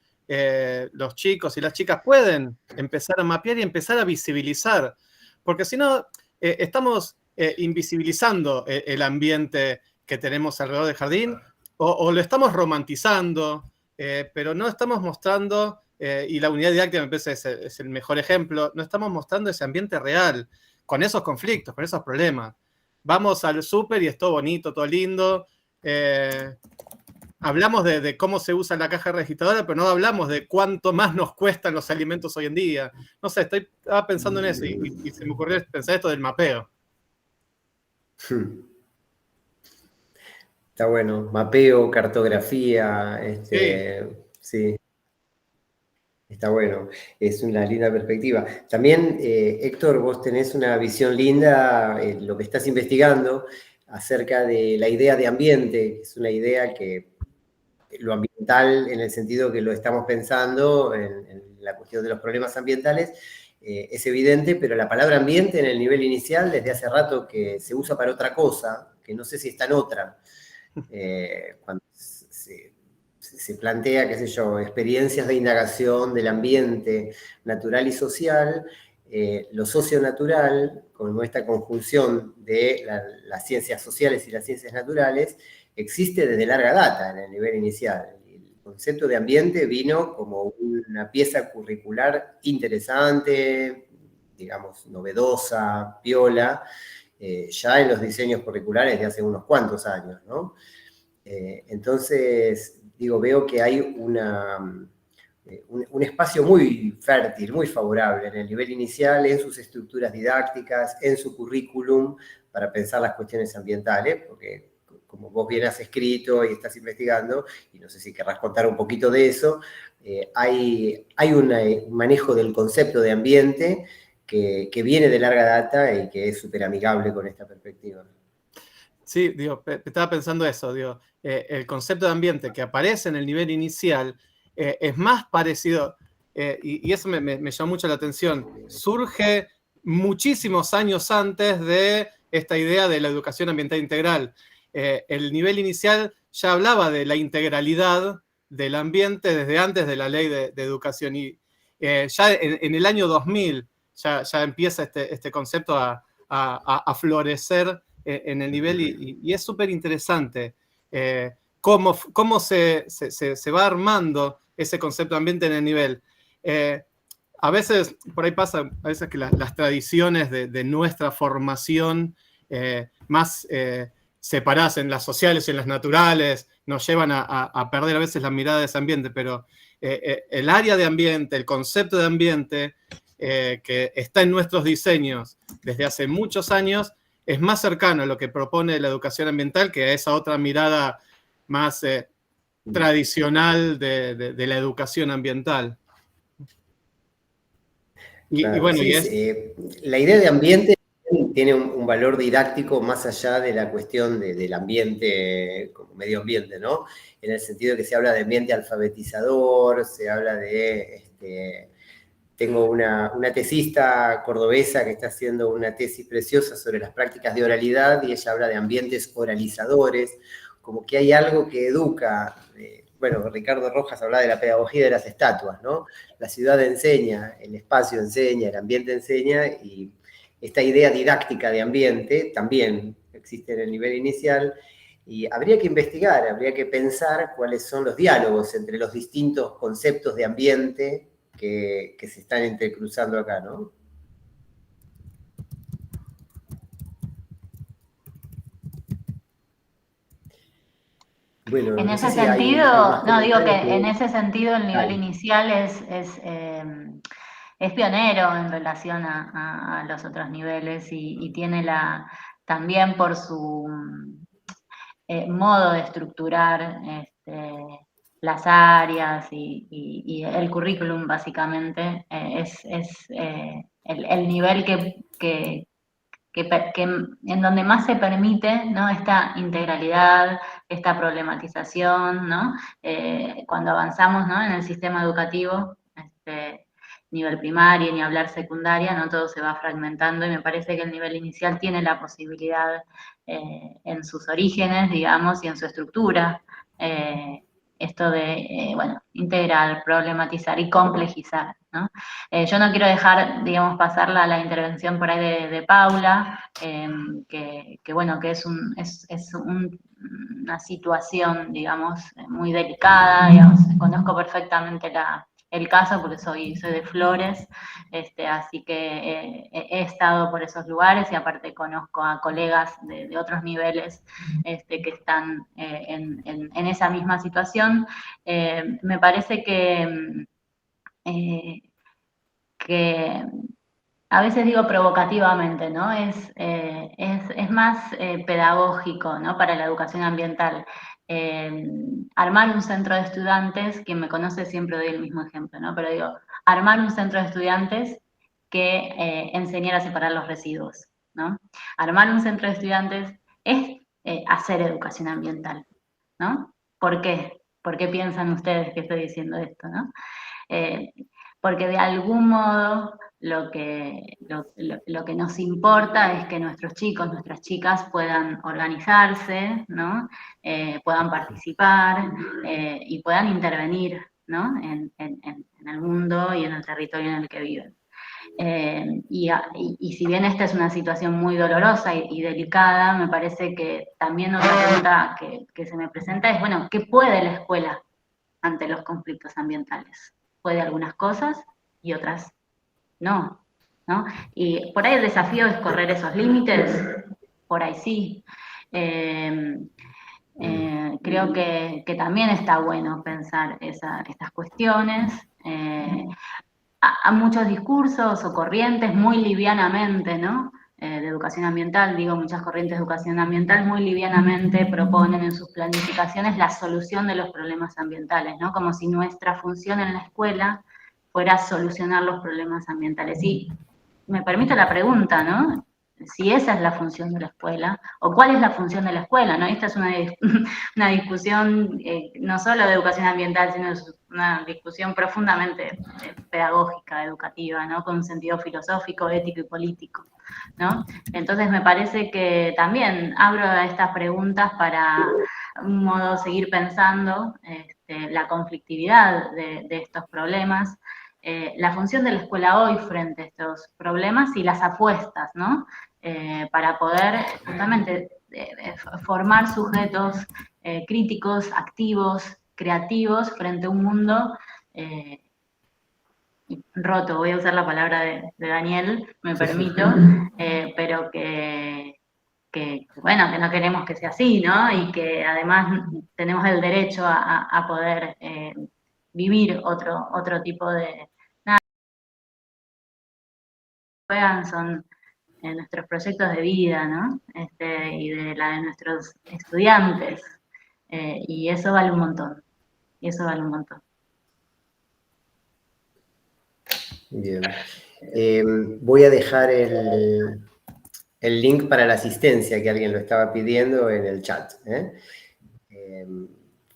Speaker 5: los chicos y las chicas pueden empezar a mapear y empezar a visibilizar, porque si no, estamos invisibilizando el ambiente que tenemos alrededor del jardín, o lo estamos romantizando, pero no estamos mostrando, y la unidad didáctica me parece es el mejor ejemplo, no estamos mostrando ese ambiente real, con esos conflictos, con esos problemas. Vamos al súper y es todo bonito, todo lindo. hablamos de cómo se usa la caja registradora, pero no hablamos de cuánto más nos cuestan los alimentos hoy en día. No sé, estaba pensando en eso y se me ocurrió pensar esto del mapeo.
Speaker 1: Está bueno, mapeo, cartografía, sí. Está bueno, es una linda perspectiva. También, Héctor, vos tenés una visión linda, lo que estás investigando, acerca de la idea de ambiente, que es una idea que lo ambiental, en el sentido que lo estamos pensando, en la cuestión de los problemas ambientales, es evidente, pero la palabra ambiente en el nivel inicial, desde hace rato que se usa para otra cosa, que no sé si está en otra, cuando se plantea, qué sé yo, experiencias de indagación del ambiente natural y social, lo socionatural, como esta conjunción de las ciencias sociales y las ciencias naturales, existe desde larga data en el nivel inicial. El concepto de ambiente vino como una pieza curricular interesante, digamos, novedosa, piola, ya en los diseños curriculares de hace unos cuantos años, ¿no? Entonces, digo, veo que hay un espacio muy fértil, muy favorable en el nivel inicial, en sus estructuras didácticas, en su currículum, para pensar las cuestiones ambientales, porque como vos bien has escrito y estás investigando, y no sé si querrás contar un poquito de eso, hay un manejo del concepto de ambiente que viene de larga data y que es súper amigable con esta perspectiva.
Speaker 5: Sí, digo, estaba pensando eso, digo, el concepto de ambiente que aparece en el nivel inicial es más parecido, y eso me llamó mucho la atención, surge muchísimos años antes de esta idea de la educación ambiental integral. El nivel inicial ya hablaba de la integralidad del ambiente desde antes de la ley de educación, y ya en el año 2000 ya empieza este concepto a florecer en el nivel, y es súper interesante cómo se va armando ese concepto de ambiente en el nivel. A veces, por ahí pasa, a veces que las tradiciones de nuestra formación más separadas en las sociales y en las naturales nos llevan a perder a veces la mirada de ese ambiente, pero el área de ambiente, el concepto de ambiente que está en nuestros diseños desde hace muchos años, es más cercano a lo que propone la educación ambiental que a esa otra mirada más tradicional de la educación ambiental.
Speaker 1: Claro,
Speaker 5: y bueno,
Speaker 1: sí, la idea de ambiente tiene un valor didáctico más allá de la cuestión del ambiente como medio ambiente, ¿no? En el sentido de que se habla de ambiente alfabetizador, se habla de... Tengo una tesista cordobesa que está haciendo una tesis preciosa sobre las prácticas de oralidad y ella habla de ambientes oralizadores, como que hay algo que educa. Bueno, Ricardo Rojas hablaba de la pedagogía de las estatuas, ¿no? La ciudad enseña, el espacio enseña, el ambiente enseña, y esta idea didáctica de ambiente también existe en el nivel inicial, y habría que investigar, habría que pensar cuáles son los diálogos entre los distintos conceptos de ambiente que se están entrecruzando acá, ¿no? Bueno,
Speaker 2: En
Speaker 1: no
Speaker 2: ese
Speaker 1: sé si hay
Speaker 2: sentido,
Speaker 1: más
Speaker 2: no, digo que
Speaker 1: comentarios
Speaker 2: en ese sentido el nivel
Speaker 1: Dale.
Speaker 2: inicial es pionero en relación a los otros niveles y tiene también por su modo de estructurar las áreas y el currículum, básicamente, es el nivel en donde más se permite, ¿no?, esta integralidad, esta problematización, ¿no? Cuando avanzamos, ¿no?, en el sistema educativo, nivel primario, ni hablar secundaria, ¿no?, todo se va fragmentando, y me parece que el nivel inicial tiene la posibilidad en sus orígenes, digamos, y en su estructura, esto de, bueno, integrar, problematizar y complejizar, ¿no? Yo no quiero dejar, digamos, pasar la intervención por ahí de Paula, que bueno, que es una situación, digamos, muy delicada, digamos, conozco perfectamente el caso porque soy de Flores, así que he estado por esos lugares y aparte conozco a colegas de otros niveles que están en esa misma situación. Me parece que a veces digo provocativamente, ¿no? Es más pedagógico, ¿no? Para la educación ambiental. Armar un centro de estudiantes, quien me conoce siempre doy el mismo ejemplo, ¿no? Pero digo, armar un centro de estudiantes que enseñar a separar los residuos, ¿no? Armar un centro de estudiantes es hacer educación ambiental, ¿no? ¿Por qué? ¿Por qué piensan ustedes que estoy diciendo esto, no? Porque de algún modo lo que nos importa es que nuestros chicos, nuestras chicas puedan organizarse, ¿no? Puedan participar y puedan intervenir, ¿no? en el mundo y en el territorio en el que viven. Y si bien esta es una situación muy dolorosa y delicada, me parece que también otra pregunta que se me presenta es, bueno, ¿qué puede la escuela ante los conflictos ambientales? Puede algunas cosas y otras no, ¿no? Y por ahí el desafío es correr esos límites, por ahí sí. Creo que también está bueno pensar estas cuestiones. A muchos discursos o corrientes muy livianamente, ¿no? De educación ambiental, digo, muchas corrientes de educación ambiental muy livianamente proponen en sus planificaciones la solución de los problemas ambientales, ¿no? Como si nuestra función en la escuela fuera solucionar los problemas ambientales. Y me permito la pregunta, ¿no? Si esa es la función de la escuela, o cuál es la función de la escuela, ¿no? Esta es una discusión no solo de educación ambiental, sino una discusión profundamente pedagógica, educativa, ¿no? Con un sentido filosófico, ético y político, ¿no? Entonces me parece que también abro estas preguntas para un modo seguir pensando la conflictividad de estos problemas, la función de la escuela hoy frente a estos problemas y las apuestas, ¿no? Para poder justamente formar sujetos críticos, activos, creativos frente a un mundo roto, voy a usar la palabra de Daniel, me permito, pero bueno, que no queremos que sea así, ¿no? Y que además tenemos el derecho a poder vivir otro tipo de... Nada, que juegan son nuestros proyectos de vida, ¿no? Y de la de nuestros estudiantes. Y eso vale un montón. Y eso vale un montón.
Speaker 1: Bien. Voy a dejar el link para la asistencia, que alguien lo estaba pidiendo en el chat.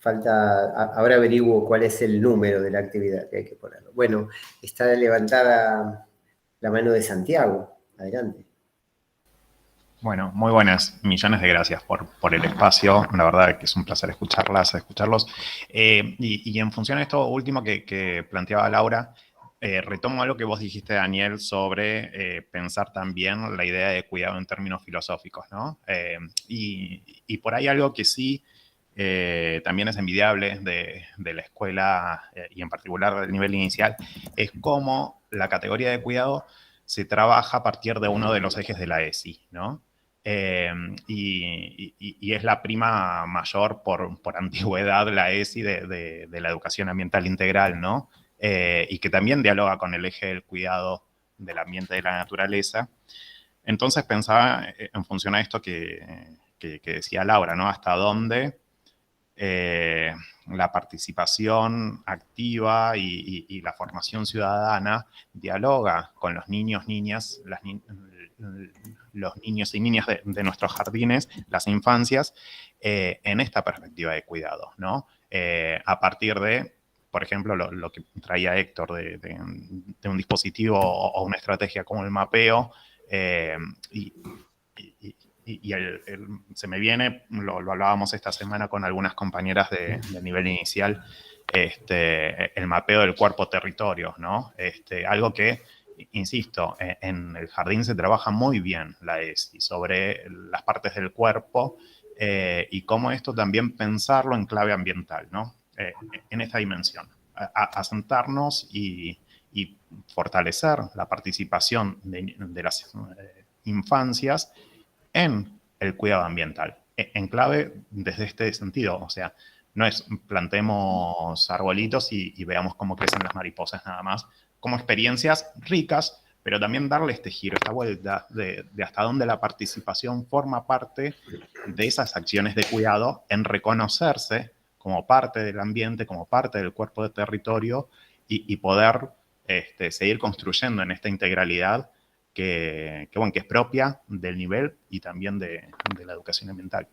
Speaker 1: Ahora averiguo cuál es el número de la actividad que hay que ponerlo. Bueno, está levantada la mano de Santiago. Adelante.
Speaker 6: Bueno, muy buenas. Millones de gracias por el espacio. La verdad que es un placer escucharlos. Y en función de esto último que planteaba Laura, retomo algo que vos dijiste, Daniel, sobre pensar también la idea de cuidado en términos filosóficos, ¿no? Y por ahí algo que sí también es envidiable de la escuela y en particular del nivel inicial, es cómo la categoría de cuidado se trabaja a partir de uno de los ejes de la ESI, ¿no? Y es la prima mayor por antigüedad, la ESI de la educación ambiental integral, ¿no? Y que también dialoga con el eje del cuidado del ambiente y de la naturaleza. Entonces pensaba en función a esto que decía Laura, ¿no? Hasta dónde la participación activa y la formación ciudadana dialoga con los niños, niñas, los niños y niñas de nuestros jardines, las infancias, en esta perspectiva de cuidado, ¿no? A partir de, por ejemplo, lo que traía Héctor de un dispositivo o una estrategia como el mapeo, se me viene, lo hablábamos esta semana con algunas compañeras de nivel inicial, el mapeo del cuerpo-territorio, ¿no? Algo que, insisto, en el jardín se trabaja muy bien la ESI sobre las partes del cuerpo y cómo esto también pensarlo en clave ambiental, ¿no? En esta dimensión. a sentarnos y fortalecer la participación de las infancias en el cuidado ambiental, en clave desde este sentido. O sea, no es plantemos arbolitos y veamos cómo crecen las mariposas nada más, como experiencias ricas, pero también darle este giro, esta vuelta de hasta dónde la participación forma parte de esas acciones de cuidado, en reconocerse como parte del ambiente, como parte del cuerpo de territorio y poder seguir construyendo en esta integralidad que es propia del nivel y también de la educación ambiental.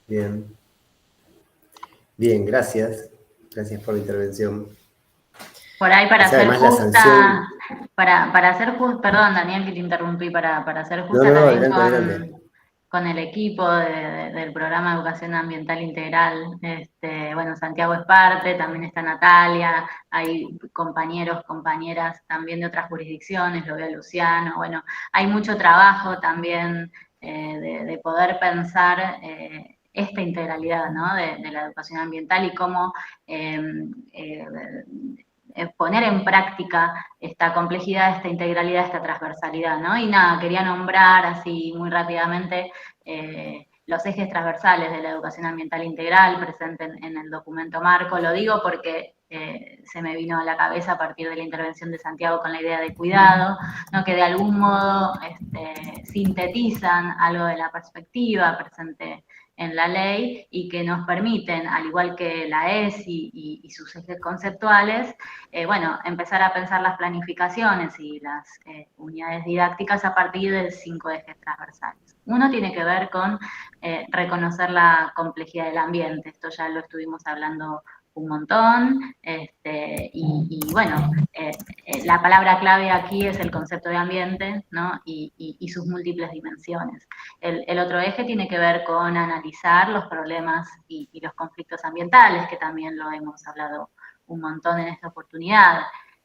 Speaker 1: Bien. Bien, gracias. Gracias por la intervención.
Speaker 2: Por ahí para hacer
Speaker 1: Además, la
Speaker 2: justa,
Speaker 1: sanción...
Speaker 2: para hacer justa, perdón Daniel que te interrumpí, para hacer justa
Speaker 1: No,
Speaker 2: también
Speaker 1: adelante.
Speaker 2: con el equipo del programa de Educación Ambiental Integral. Bueno, Santiago es parte, también está Natalia, hay compañeros, compañeras también de otras jurisdicciones, lo veo a Luciano, bueno, hay mucho trabajo también de poder pensar esta integralidad, ¿no? de la educación ambiental y cómo poner en práctica esta complejidad, esta integralidad, esta transversalidad, ¿no? Y nada, quería nombrar así muy rápidamente los ejes transversales de la educación ambiental integral presentes en el documento marco. Lo digo porque se me vino a la cabeza a partir de la intervención de Santiago con la idea de cuidado, ¿no? Que de algún modo sintetizan algo de la perspectiva presente en la ley y que nos permiten, al igual que la ESI y sus ejes conceptuales, bueno, empezar a pensar las planificaciones y las unidades didácticas a partir de 5 ejes transversales. Uno tiene que ver con reconocer la complejidad del ambiente, esto ya lo estuvimos hablando un montón, y bueno, la palabra clave aquí es el concepto de ambiente, ¿no? Y sus múltiples dimensiones. El otro eje tiene que ver con analizar los problemas y los conflictos ambientales, que también lo hemos hablado un montón en esta oportunidad.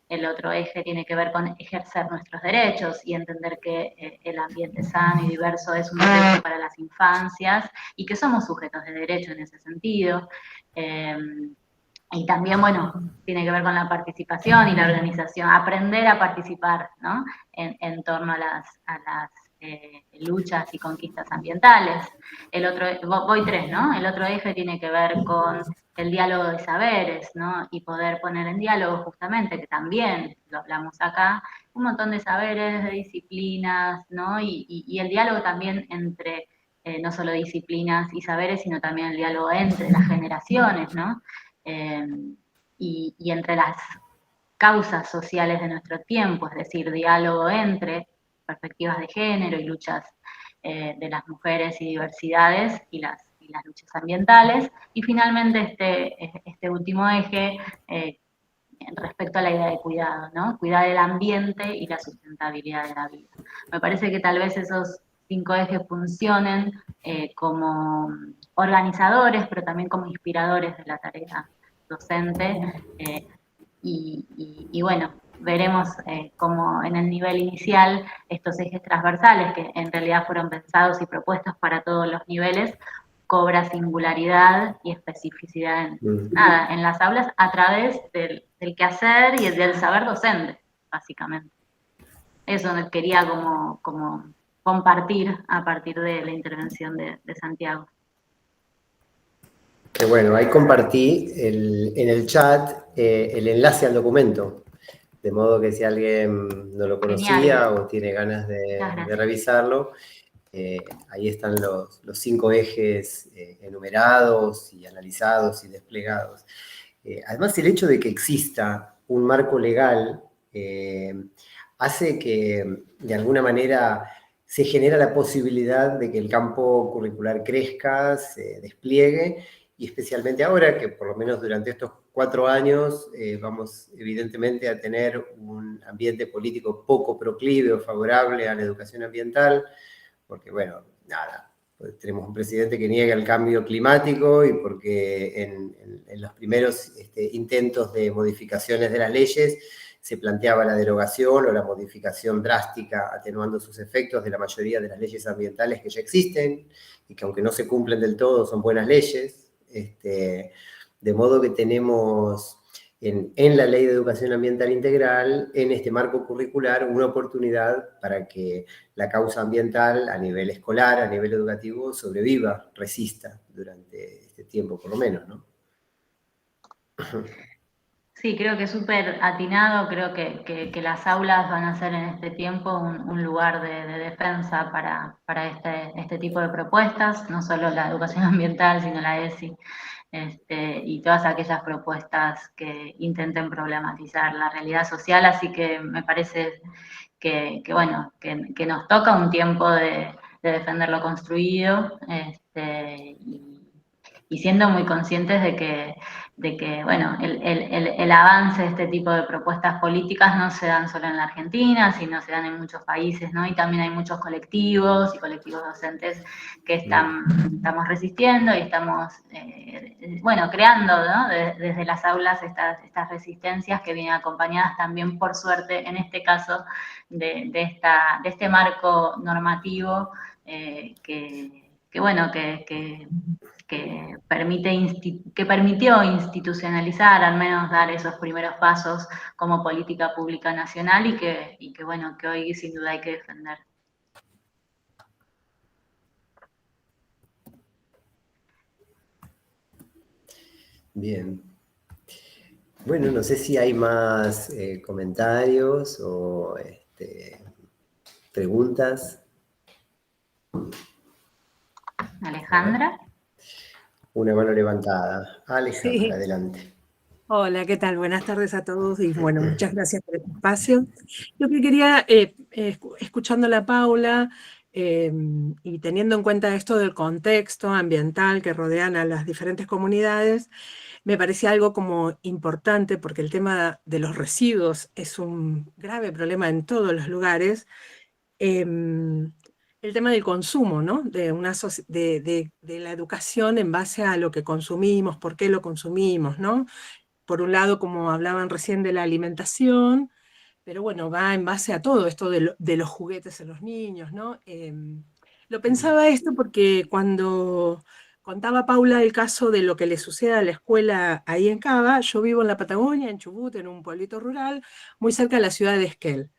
Speaker 2: El otro eje tiene que ver con ejercer nuestros derechos y entender que el ambiente sano y diverso es un derecho para las infancias y que somos sujetos de derecho en ese sentido. Y también, bueno, tiene que ver con la participación y la organización, aprender a participar, ¿no? En torno a las luchas y conquistas ambientales. El otro, voy 3, ¿no? El otro eje tiene que ver con el diálogo de saberes, ¿no? Y poder poner en diálogo justamente, que también lo hablamos acá, un montón de saberes, de disciplinas, ¿no? Y el diálogo también entre no solo disciplinas y saberes, sino también el diálogo entre las generaciones, ¿no? Y entre las causas sociales de nuestro tiempo, es decir, diálogo entre perspectivas de género y luchas de las mujeres y diversidades y las luchas ambientales. Y finalmente este último eje respecto a la idea de cuidado, ¿no? Cuidar el ambiente y la sustentabilidad de la vida. Me parece que tal vez esos 5 ejes funcionen como organizadores, pero también como inspiradores de la tarea docente. Y bueno, veremos cómo en el nivel inicial estos ejes transversales, que en realidad fueron pensados y propuestos para todos los niveles, cobra singularidad y especificidad en las aulas a través del quehacer y del saber docente, básicamente. Eso quería como compartir a partir de la intervención de Santiago.
Speaker 1: Que bueno, ahí compartí en el chat el enlace al documento, de modo que si alguien no lo conocía
Speaker 2: Genial.
Speaker 1: o tiene ganas de revisarlo, ahí están los 5 ejes enumerados y analizados y desplegados. Además, el hecho de que exista un marco legal hace que, de alguna manera, se genera la posibilidad de que el campo curricular crezca, se despliegue, y especialmente ahora que por lo menos durante estos 4 años vamos evidentemente a tener un ambiente político poco proclive o favorable a la educación ambiental, porque bueno, nada, pues tenemos un presidente que niega el cambio climático y porque en los primeros intentos de modificaciones de las leyes se planteaba la derogación o la modificación drástica, atenuando sus efectos de la mayoría de las leyes ambientales que ya existen, y que aunque no se cumplen del todo, son buenas leyes. De modo que tenemos en la Ley de Educación Ambiental Integral, en este marco curricular, una oportunidad para que la causa ambiental a nivel escolar, a nivel educativo, sobreviva, resista durante este tiempo por lo menos, ¿no?
Speaker 2: Sí, creo que es súper atinado, creo que las aulas van a ser en este tiempo un lugar de defensa para este tipo de propuestas, no solo la educación ambiental, sino la ESI, y todas aquellas propuestas que intenten problematizar la realidad social, así que me parece bueno, que nos toca un tiempo de defender lo construido, y siendo muy conscientes de que bueno, el avance de este tipo de propuestas políticas no se dan solo en la Argentina, sino se dan en muchos países, ¿no? Y también hay muchos colectivos y colectivos docentes que estamos resistiendo y estamos, bueno, creando, ¿no? Desde las aulas estas resistencias que vienen acompañadas también, por suerte, en este caso, de este marco normativo bueno, que permitió institucionalizar, al menos dar esos primeros pasos como política pública nacional y que bueno, que hoy sin duda hay que defender.
Speaker 1: Bien. Bueno, no sé si hay más comentarios o preguntas.
Speaker 2: Alejandra.
Speaker 1: Una mano levantada. Alejandra,
Speaker 7: Sí.
Speaker 1: adelante.
Speaker 7: Hola, ¿qué tal? Buenas tardes a todos y bueno, muchas gracias por el espacio. Yo que quería, escuchando a la Paula y teniendo en cuenta esto del contexto ambiental que rodean a las diferentes comunidades, me parecía algo como importante porque el tema de los residuos es un grave problema en todos los lugares. El tema del consumo, ¿no? De la educación en base a lo que consumimos, por qué lo consumimos, ¿no? Por un lado, como hablaban recién de la alimentación, pero bueno, va en base a todo esto de los juguetes en los niños, ¿no? Lo pensaba esto porque cuando contaba Paula el caso de lo que le sucede a la escuela ahí en Cava, yo vivo en la Patagonia, en Chubut, en un pueblito rural, muy cerca de la ciudad de Esquel.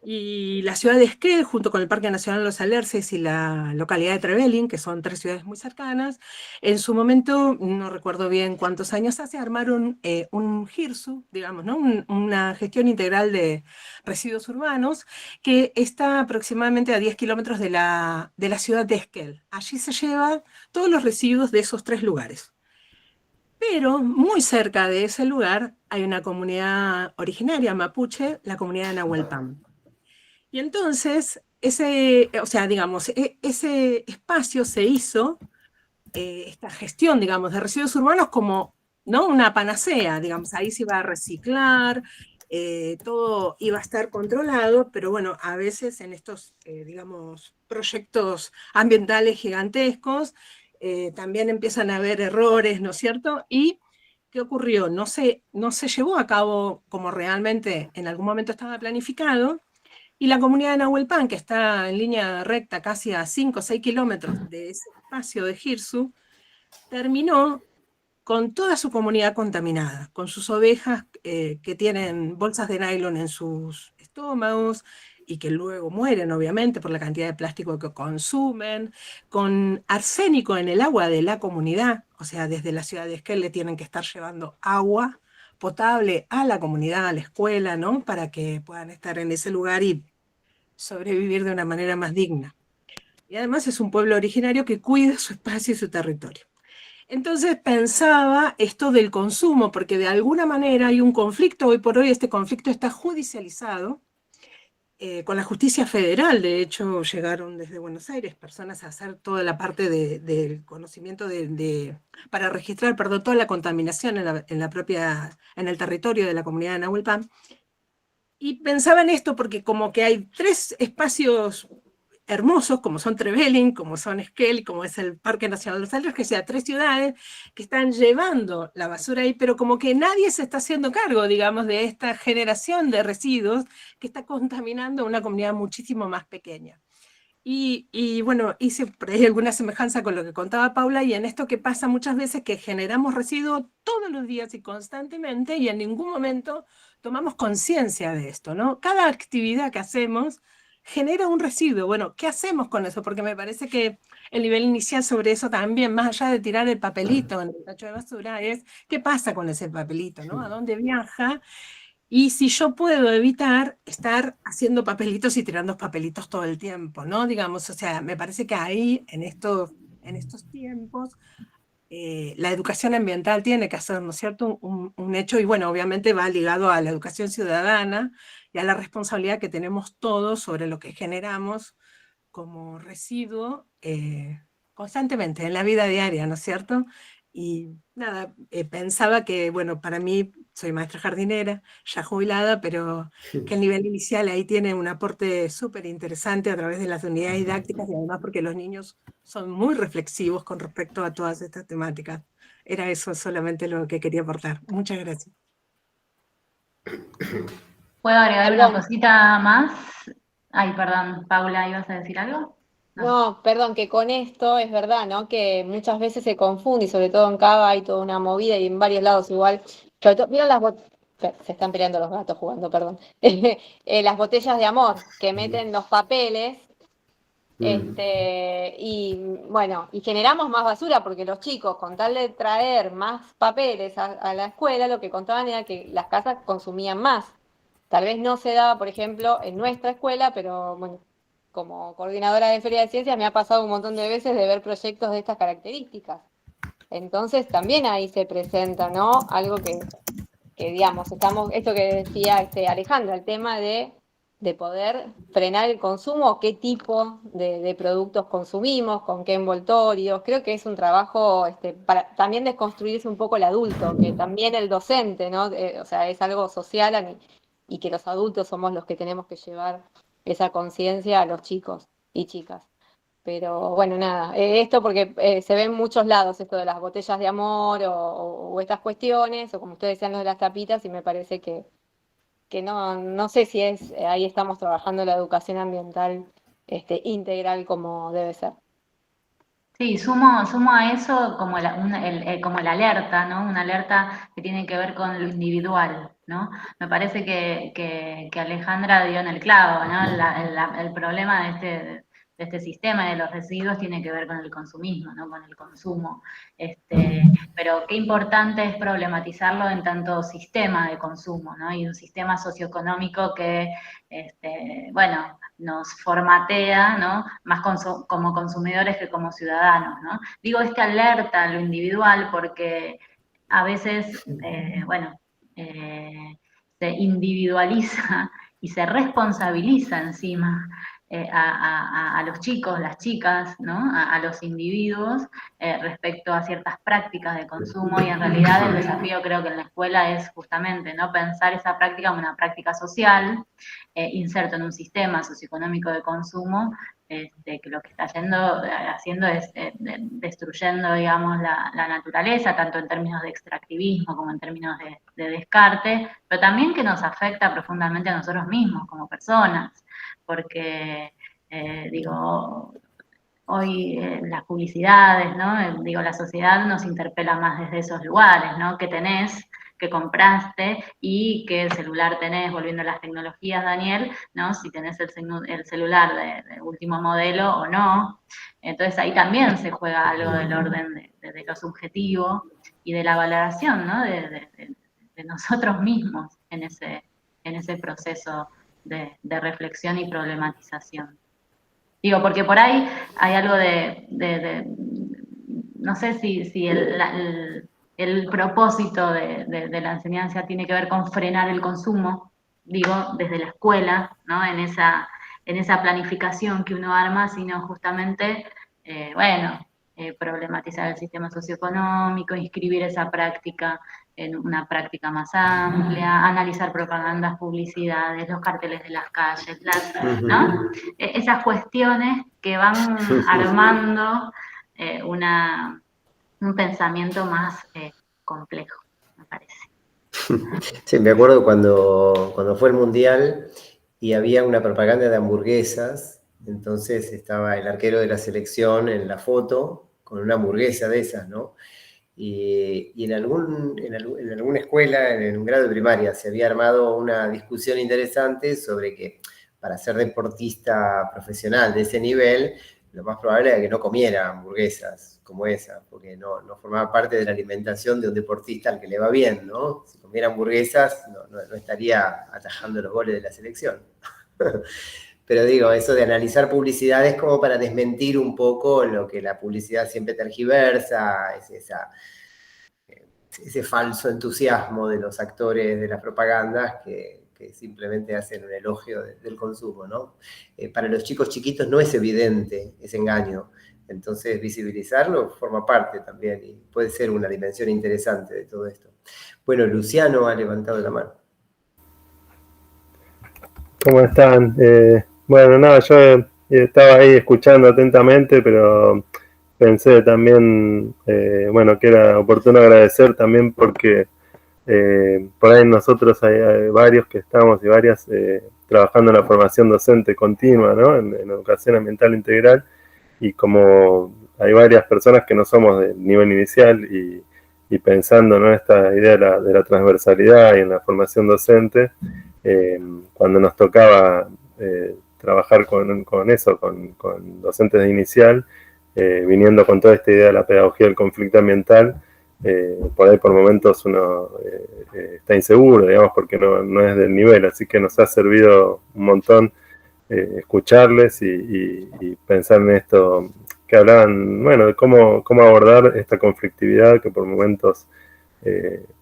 Speaker 7: Y la ciudad de Esquel, junto con el Parque Nacional Los Alerces y la localidad de Trevelin, que son 3 ciudades muy cercanas, en su momento, no recuerdo bien cuántos años hace, armaron un GIRSU, digamos, ¿no? Una gestión integral de residuos urbanos, que está aproximadamente a 10 kilómetros de la ciudad de Esquel. Allí se llevan todos los residuos de esos 3 lugares. Pero muy cerca de ese lugar hay una comunidad originaria mapuche, la comunidad de Nahuelpan. Y entonces, ese espacio se hizo, esta gestión, digamos, de residuos urbanos como, ¿no? Una panacea, digamos, ahí se iba a reciclar, todo iba a estar controlado, pero bueno, a veces en estos, digamos, proyectos ambientales gigantescos, también empiezan a haber errores, ¿no es cierto? Y ¿qué ocurrió? No se llevó a cabo como realmente en algún momento estaba planificado. Y la comunidad de Nahuelpan, que está en línea recta casi a 5 o 6 kilómetros de ese espacio de GIRSU, terminó con toda su comunidad contaminada, con sus ovejas que tienen bolsas de nylon en sus estómagos y que luego mueren, obviamente, por la cantidad de plástico que consumen, con arsénico en el agua de la comunidad, o sea, desde la ciudad de Esquel le tienen que estar llevando agua potable a la comunidad, a la escuela, ¿no? Para que puedan estar en ese lugar y sobrevivir de una manera más digna. Y además es un pueblo originario que cuida su espacio y su territorio. Entonces pensaba esto del consumo, porque de alguna manera hay un conflicto, hoy por hoy este conflicto está judicializado, con la justicia federal. De hecho, llegaron desde Buenos Aires personas a hacer toda la parte del conocimiento para registrar, perdón, toda la contaminación en el territorio de la comunidad de Nahuelpan. Y pensaba en esto porque como que hay 3 espacios hermosos, como son Trevelin, como son Esquel, como es el Parque Nacional de los Altos, que sea 3 ciudades que están llevando la basura ahí, pero como que nadie se está haciendo cargo, digamos, de esta generación de residuos que está contaminando una comunidad muchísimo más pequeña. Y bueno, hice por ahí alguna semejanza con lo que contaba Paula, y en esto que pasa muchas veces que generamos residuos todos los días y constantemente, y en ningún momento tomamos conciencia de esto, ¿no? Cada actividad que hacemos genera un residuo. Bueno, ¿qué hacemos con eso? Porque me parece que el nivel inicial sobre eso también, más allá de tirar el papelito en el tacho de basura, es ¿qué pasa con ese papelito, ¿no? ¿A dónde viaja? Y si yo puedo evitar estar haciendo papelitos y tirando papelitos todo el tiempo, ¿no? Digamos, o sea, me parece que ahí, en estos tiempos, la educación ambiental tiene que ser, ¿no es cierto?, un hecho, y bueno, obviamente va ligado a la educación ciudadana y a la responsabilidad que tenemos todos sobre lo que generamos como residuo constantemente en la vida diaria, ¿no es cierto? Y nada, pensaba que, bueno, para mí, soy maestra jardinera, ya jubilada, pero que el nivel inicial ahí tiene un aporte súper interesante a través de las unidades didácticas, y además porque los niños son muy reflexivos con respecto a todas estas temáticas. Era eso solamente lo que quería aportar. Muchas gracias.
Speaker 2: ¿Puedo agregar una
Speaker 4: Perdón.
Speaker 2: cosita más? Ay, perdón, Paula, ¿ibas a decir algo?
Speaker 4: No, perdón, que con esto es verdad, ¿no? Que muchas veces se confunde, y sobre todo en Cava hay toda una movida, y en varios lados igual. ¿Vieron se están peleando los gatos jugando, perdón. Las botellas de amor que meten los papeles, y bueno, y generamos más basura porque los chicos, con tal de traer más papeles a la escuela, lo que contaban era que las casas consumían más. Tal vez no se daba, por ejemplo, en nuestra escuela, pero bueno, como coordinadora de Feria de Ciencias me ha pasado un montón de veces de ver proyectos de estas características. Entonces también ahí se presenta, ¿no? Algo que digamos, esto que decía Alejandra, el tema de poder frenar el consumo, qué tipo de productos consumimos, con qué envoltorios. Creo que es un trabajo para también desconstruirse un poco el adulto, que también el docente, ¿no? O sea, es algo social, y que los adultos somos los que tenemos que llevar esa conciencia a los chicos y chicas. Pero bueno, nada, esto porque se ve en muchos lados esto de las botellas de amor o estas cuestiones, o como ustedes decían, lo de las tapitas, y me parece que no sé si ahí estamos trabajando la educación ambiental integral como debe ser.
Speaker 2: Sí, sumo a eso como como la alerta, ¿no? Una alerta que tiene que ver con lo individual, ¿no? Me parece que Alejandra dio en el clavo, ¿no? El problema de este sistema de los residuos tiene que ver con el consumismo, ¿no? Con el consumo. Pero qué importante es problematizarlo en tanto sistema de consumo, ¿no? Y un sistema socioeconómico que, bueno, nos formatea, ¿no? Más como consumidores que como ciudadanos, ¿no? Digo esta alerta a lo individual porque a veces, bueno, se individualiza y se responsabiliza encima a los chicos, las chicas, ¿no? A los individuos respecto a ciertas prácticas de consumo, y en realidad el desafío creo que en la escuela es justamente, ¿no? Pensar esa práctica como una práctica social, inserto en un sistema socioeconómico de consumo, que lo que está haciendo es destruyendo, digamos, la naturaleza, tanto en términos de extractivismo como en términos de descarte, pero también que nos afecta profundamente a nosotros mismos como personas, porque, digo, hoy las publicidades, ¿no? Digo, la sociedad nos interpela más desde esos lugares, ¿no? ¿Qué tenés? ¿Qué compraste? Y qué celular tenés, volviendo a las tecnologías, Daniel, ¿no? Si tenés el celular de último modelo o no. Entonces ahí también se juega algo del orden de lo subjetivo y de la valoración, ¿no? De nosotros mismos en ese proceso de reflexión y problematización. Digo, porque por ahí hay algo no sé si el propósito de la enseñanza tiene que ver con frenar el consumo, digo, desde la escuela, ¿no? En esa planificación que uno arma, sino justamente, bueno, problematizar el sistema socioeconómico, inscribir esa práctica en una práctica más amplia, analizar propagandas, publicidades, los carteles de las calles, ¿no? Esas cuestiones que van armando un pensamiento más complejo, me parece.
Speaker 1: Sí, me acuerdo cuando fue el Mundial y había una propaganda de hamburguesas, entonces estaba el arquero de la selección en la foto con una hamburguesa de esas, ¿no? Y en alguna escuela, en un grado de primaria, se había armado una discusión interesante sobre que para ser deportista profesional de ese nivel, lo más probable era que no comiera hamburguesas como esa, porque no formaba parte de la alimentación de un deportista al que le va bien, ¿no? Si comiera hamburguesas, no estaría atajando los goles de la selección. Pero digo, eso de analizar publicidad es como para desmentir un poco lo que la publicidad siempre tergiversa, ese falso entusiasmo de los actores de las propagandas que simplemente hacen un elogio del consumo, ¿no? Para los chicos chiquitos no es evidente ese engaño, entonces visibilizarlo forma parte también y puede ser una dimensión interesante de todo esto. Bueno, Luciano ha levantado la mano.
Speaker 8: ¿Cómo están? Bueno, nada, yo estaba ahí escuchando atentamente, pero pensé también, bueno, que era oportuno agradecer también porque por ahí nosotros hay varios que estamos y varias trabajando en la formación docente continua, ¿no? En educación ambiental integral, y como hay varias personas que no somos del nivel inicial y pensando, ¿no?, esta idea de la transversalidad y en la formación docente, cuando nos tocaba trabajar con eso, con docentes de inicial, viniendo con toda esta idea de la pedagogía del conflicto ambiental, por ahí por momentos uno está inseguro, digamos, porque no es del nivel, así que nos ha servido un montón escucharles y pensar en esto que hablaban, bueno, de cómo abordar esta conflictividad que por momentos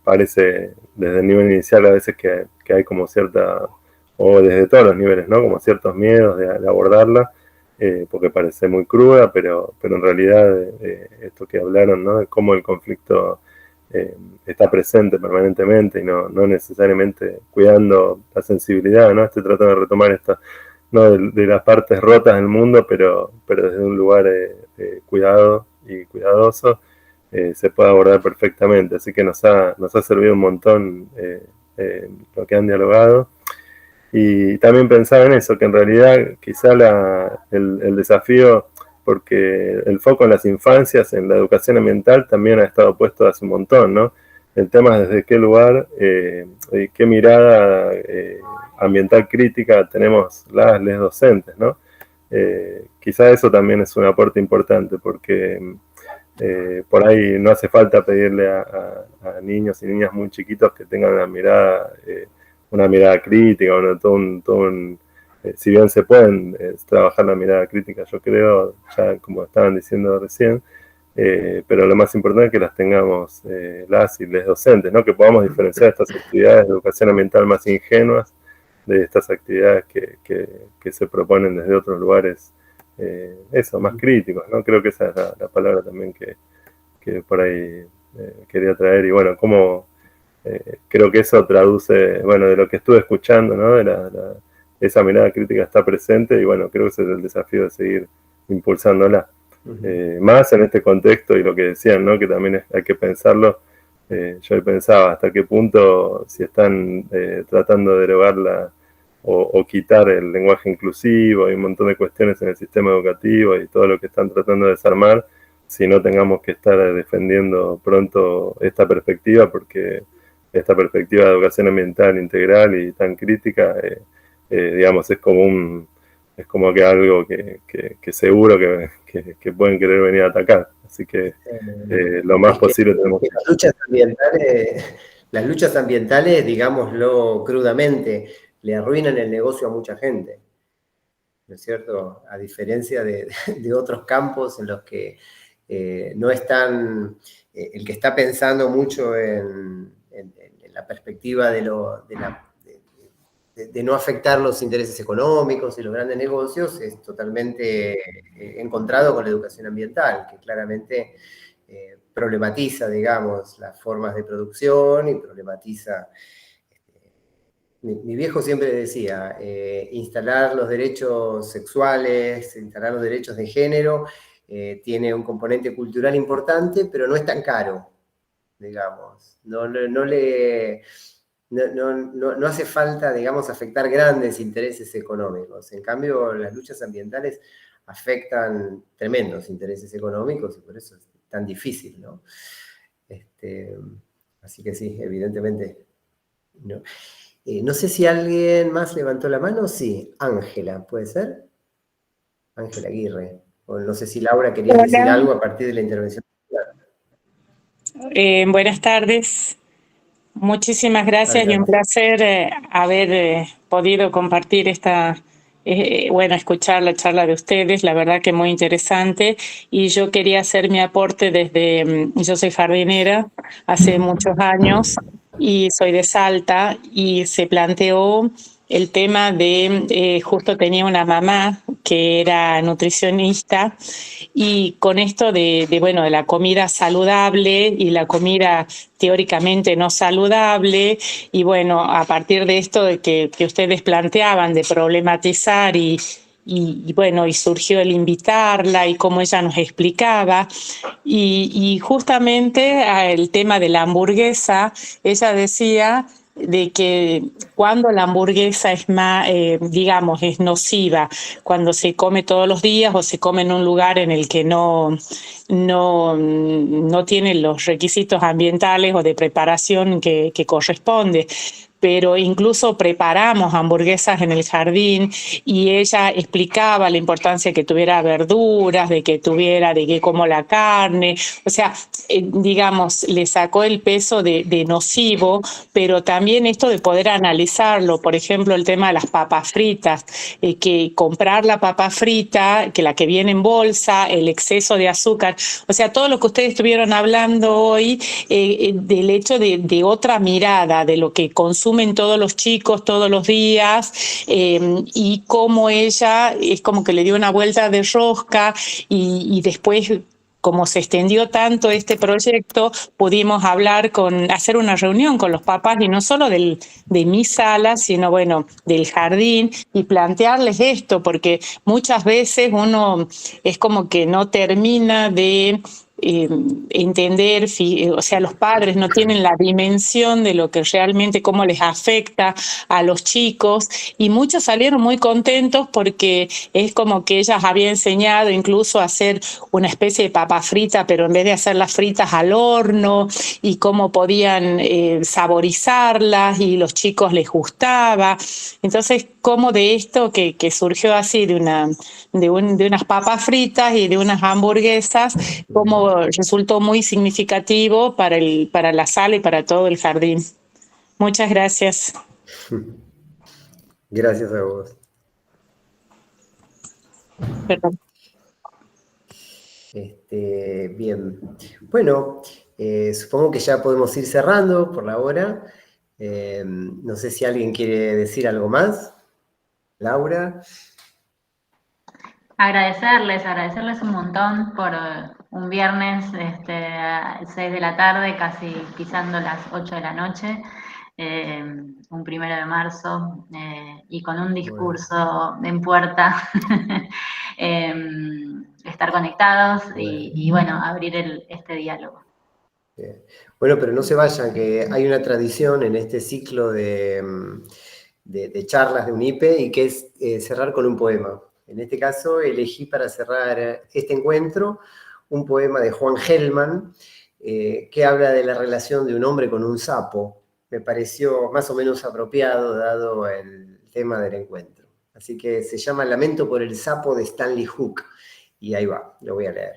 Speaker 8: parece desde el nivel inicial a veces que hay como cierta, o desde todos los niveles, ¿no?, como ciertos miedos de abordarla, porque parece muy cruda, pero en realidad esto que hablaron, ¿no?, de cómo el conflicto está presente permanentemente y no necesariamente cuidando la sensibilidad, ¿no? Estoy tratando de retomar esta, no de las partes rotas del mundo, pero desde un lugar cuidado y cuidadoso, se puede abordar perfectamente. Así que nos ha servido un montón lo que han dialogado. Y también pensaba en eso, que en realidad quizá el desafío, porque el foco en las infancias, en la educación ambiental, también ha estado puesto hace un montón, ¿no? El tema es desde qué lugar, qué mirada ambiental crítica tenemos les docentes, ¿no? Quizá eso también es un aporte importante, porque por ahí no hace falta pedirle a niños y niñas muy chiquitos que tengan una mirada crítica, si bien se pueden trabajar la mirada crítica, yo creo, ya como estaban diciendo recién, pero lo más importante es que las tengamos las y les docentes, ¿no?, que podamos diferenciar estas actividades de educación ambiental más ingenuas de estas actividades que se proponen desde otros lugares, más críticos, ¿no? Creo que esa es la palabra también que por ahí quería traer, y bueno, cómo creo que eso traduce, bueno, de lo que estuve escuchando, ¿no?, esa mirada crítica está presente, y bueno, creo que ese es el desafío de seguir impulsándola. Más en este contexto, y lo que decían, ¿no?, que también hay que pensarlo. Yo pensaba hasta qué punto, si están tratando de derogarla o quitar el lenguaje inclusivo, hay un montón de cuestiones en el sistema educativo y todo lo que están tratando de desarmar, si no tengamos que estar defendiendo pronto esta perspectiva, porque esta perspectiva de educación ambiental integral y tan crítica, digamos, es como que algo que seguro que pueden querer venir a atacar. Así que lo más posible tenemos que...
Speaker 1: Las luchas ambientales, digámoslo crudamente, le arruinan el negocio a mucha gente, ¿no es cierto? A diferencia de otros campos en los que no están, el que está pensando mucho en la perspectiva de no afectar los intereses económicos y los grandes negocios, es totalmente encontrado con la educación ambiental, que claramente problematiza, digamos, las formas de producción y problematiza... Mi viejo siempre decía, instalar los derechos sexuales, instalar los derechos de género, tiene un componente cultural importante, pero no es tan caro, digamos. No hace falta, digamos, afectar grandes intereses económicos. En cambio, las luchas ambientales afectan tremendos intereses económicos y por eso es tan difícil, ¿no? Así que sí, evidentemente, ¿no? No sé si alguien más levantó la mano. Sí, Ángela, ¿puede ser? Ángela Aguirre. O no sé si Laura quería decir algo a partir de la intervención.
Speaker 9: Buenas tardes. Muchísimas gracias y un
Speaker 1: Adelante.
Speaker 9: placer haber podido compartir escuchar la charla de ustedes, la verdad que muy interesante. Y yo quería hacer mi aporte yo soy jardinera hace muchos años y soy de Salta y se planteó el tema justo tenía una mamá que era nutricionista y con esto de la comida saludable y la comida teóricamente no saludable, y bueno, a partir de esto de que ustedes planteaban de problematizar y surgió el invitarla y cómo ella nos explicaba, y justamente el tema de la hamburguesa, ella decía de que cuando la hamburguesa es más, digamos, es nociva, cuando se come todos los días o se come en un lugar en el que no tiene los requisitos ambientales o de preparación que corresponde. Pero incluso preparamos hamburguesas en el jardín y ella explicaba la importancia que tuviera verduras, de que como la carne, o sea, digamos, le sacó el peso de nocivo, pero también esto de poder analizarlo, por ejemplo, el tema de las papas fritas, que comprar la papa frita, que la que viene en bolsa, el exceso de azúcar, o sea, todo lo que ustedes estuvieron hablando hoy, del hecho de otra mirada, de lo que consumen todos los chicos todos los días, y cómo ella es como que le dio una vuelta de rosca y después, como se extendió tanto este proyecto, pudimos hacer una reunión con los papás, y no solo de mi sala, sino bueno, del jardín, y plantearles esto, porque muchas veces uno es como que no termina de entender, o sea, los padres no tienen la dimensión de lo que realmente, cómo les afecta a los chicos, y muchos salieron muy contentos porque es como que ellas habían enseñado incluso a hacer una especie de papa frita, pero en vez de hacerlas fritas al horno, y cómo podían saborizarlas, y los chicos les gustaba. Entonces, como de esto que surgió así de unas papas fritas y de unas hamburguesas, como resultó muy significativo para la sala y para todo el jardín. Muchas gracias.
Speaker 1: Gracias a vos.
Speaker 9: Perdón.
Speaker 1: Bien. Bueno, supongo que ya podemos ir cerrando por la hora. No sé si alguien quiere decir algo más. Laura.
Speaker 2: Agradecerles un montón por un viernes a 6 de la tarde, casi pisando las 8 de la noche, un 1 de marzo, y con un discurso en puerta, estar conectados y bueno, abrir este diálogo.
Speaker 1: Bien. Bueno, pero no se vayan, que hay una tradición en este ciclo de charlas de UNIPE, y que es cerrar con un poema. En este caso elegí para cerrar este encuentro un poema de Juan Gelman, que habla de la relación de un hombre con un sapo. Me pareció más o menos apropiado dado el tema del encuentro. Así que se llama Lamento por el sapo de Stanley Hook, y ahí va, lo voy a leer.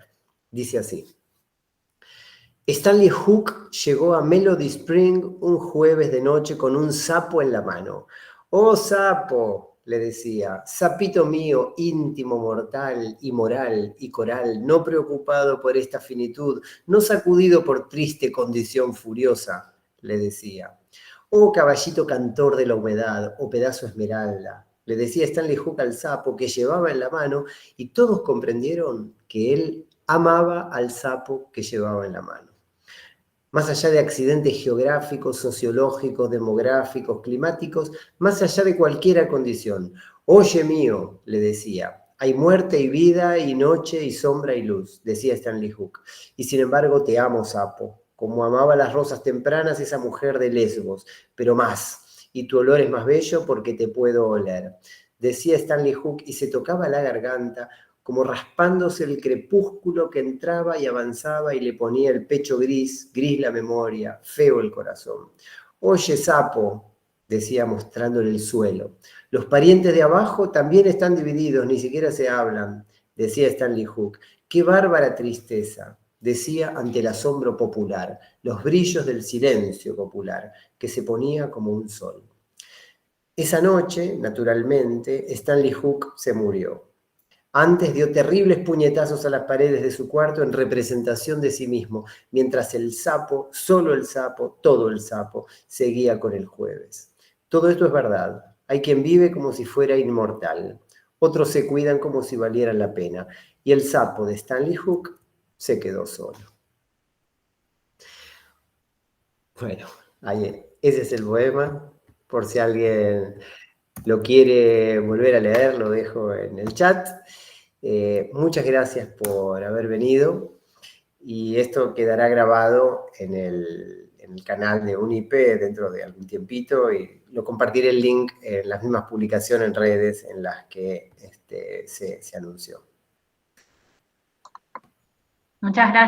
Speaker 1: Dice así. Stanley Hook llegó a Melody Spring un jueves de noche con un sapo en la mano. ¡Oh, sapo!, le decía, sapito mío, íntimo, mortal y moral y coral, no preocupado por esta finitud, no sacudido por triste condición furiosa, le decía. ¡Oh, caballito cantor de la humedad, oh pedazo esmeralda!, le decía Stanley Hook al sapo que llevaba en la mano, y todos comprendieron que él amaba al sapo que llevaba en la mano. más allá de accidentes geográficos, sociológicos, demográficos, climáticos, más allá de cualquier condición. Oye mío, le decía, hay muerte y vida y noche y sombra y luz, decía Stanley Hook. Y sin embargo te amo, sapo, como amaba las rosas tempranas esa mujer de Lesbos, pero más, y tu olor es más bello porque te puedo oler. Decía Stanley Hook y se tocaba la garganta, como raspándose el crepúsculo que entraba y avanzaba y le ponía el pecho gris, gris la memoria, feo el corazón. Oye, sapo, decía mostrándole el suelo, los parientes de abajo también están divididos, ni siquiera se hablan, decía Stanley Hook. Qué bárbara tristeza, decía ante el asombro popular, los brillos del silencio popular, que se ponía como un sol. Esa noche, naturalmente, Stanley Hook se murió. Antes dio terribles puñetazos a las paredes de su cuarto en representación de sí mismo, mientras el sapo, solo el sapo, todo el sapo, seguía con el jueves. Todo esto es verdad. Hay quien vive como si fuera inmortal. Otros se cuidan como si valieran la pena. Y el sapo de Stanley Hook se quedó solo. Bueno, ahí, ese es el poema. Por si alguien lo quiere volver a leer, lo dejo en el chat. Muchas gracias por haber venido y esto quedará grabado en el canal de UNIP dentro de algún tiempito y lo compartiré el link en las mismas publicaciones en redes en las que se anunció.
Speaker 2: Muchas gracias.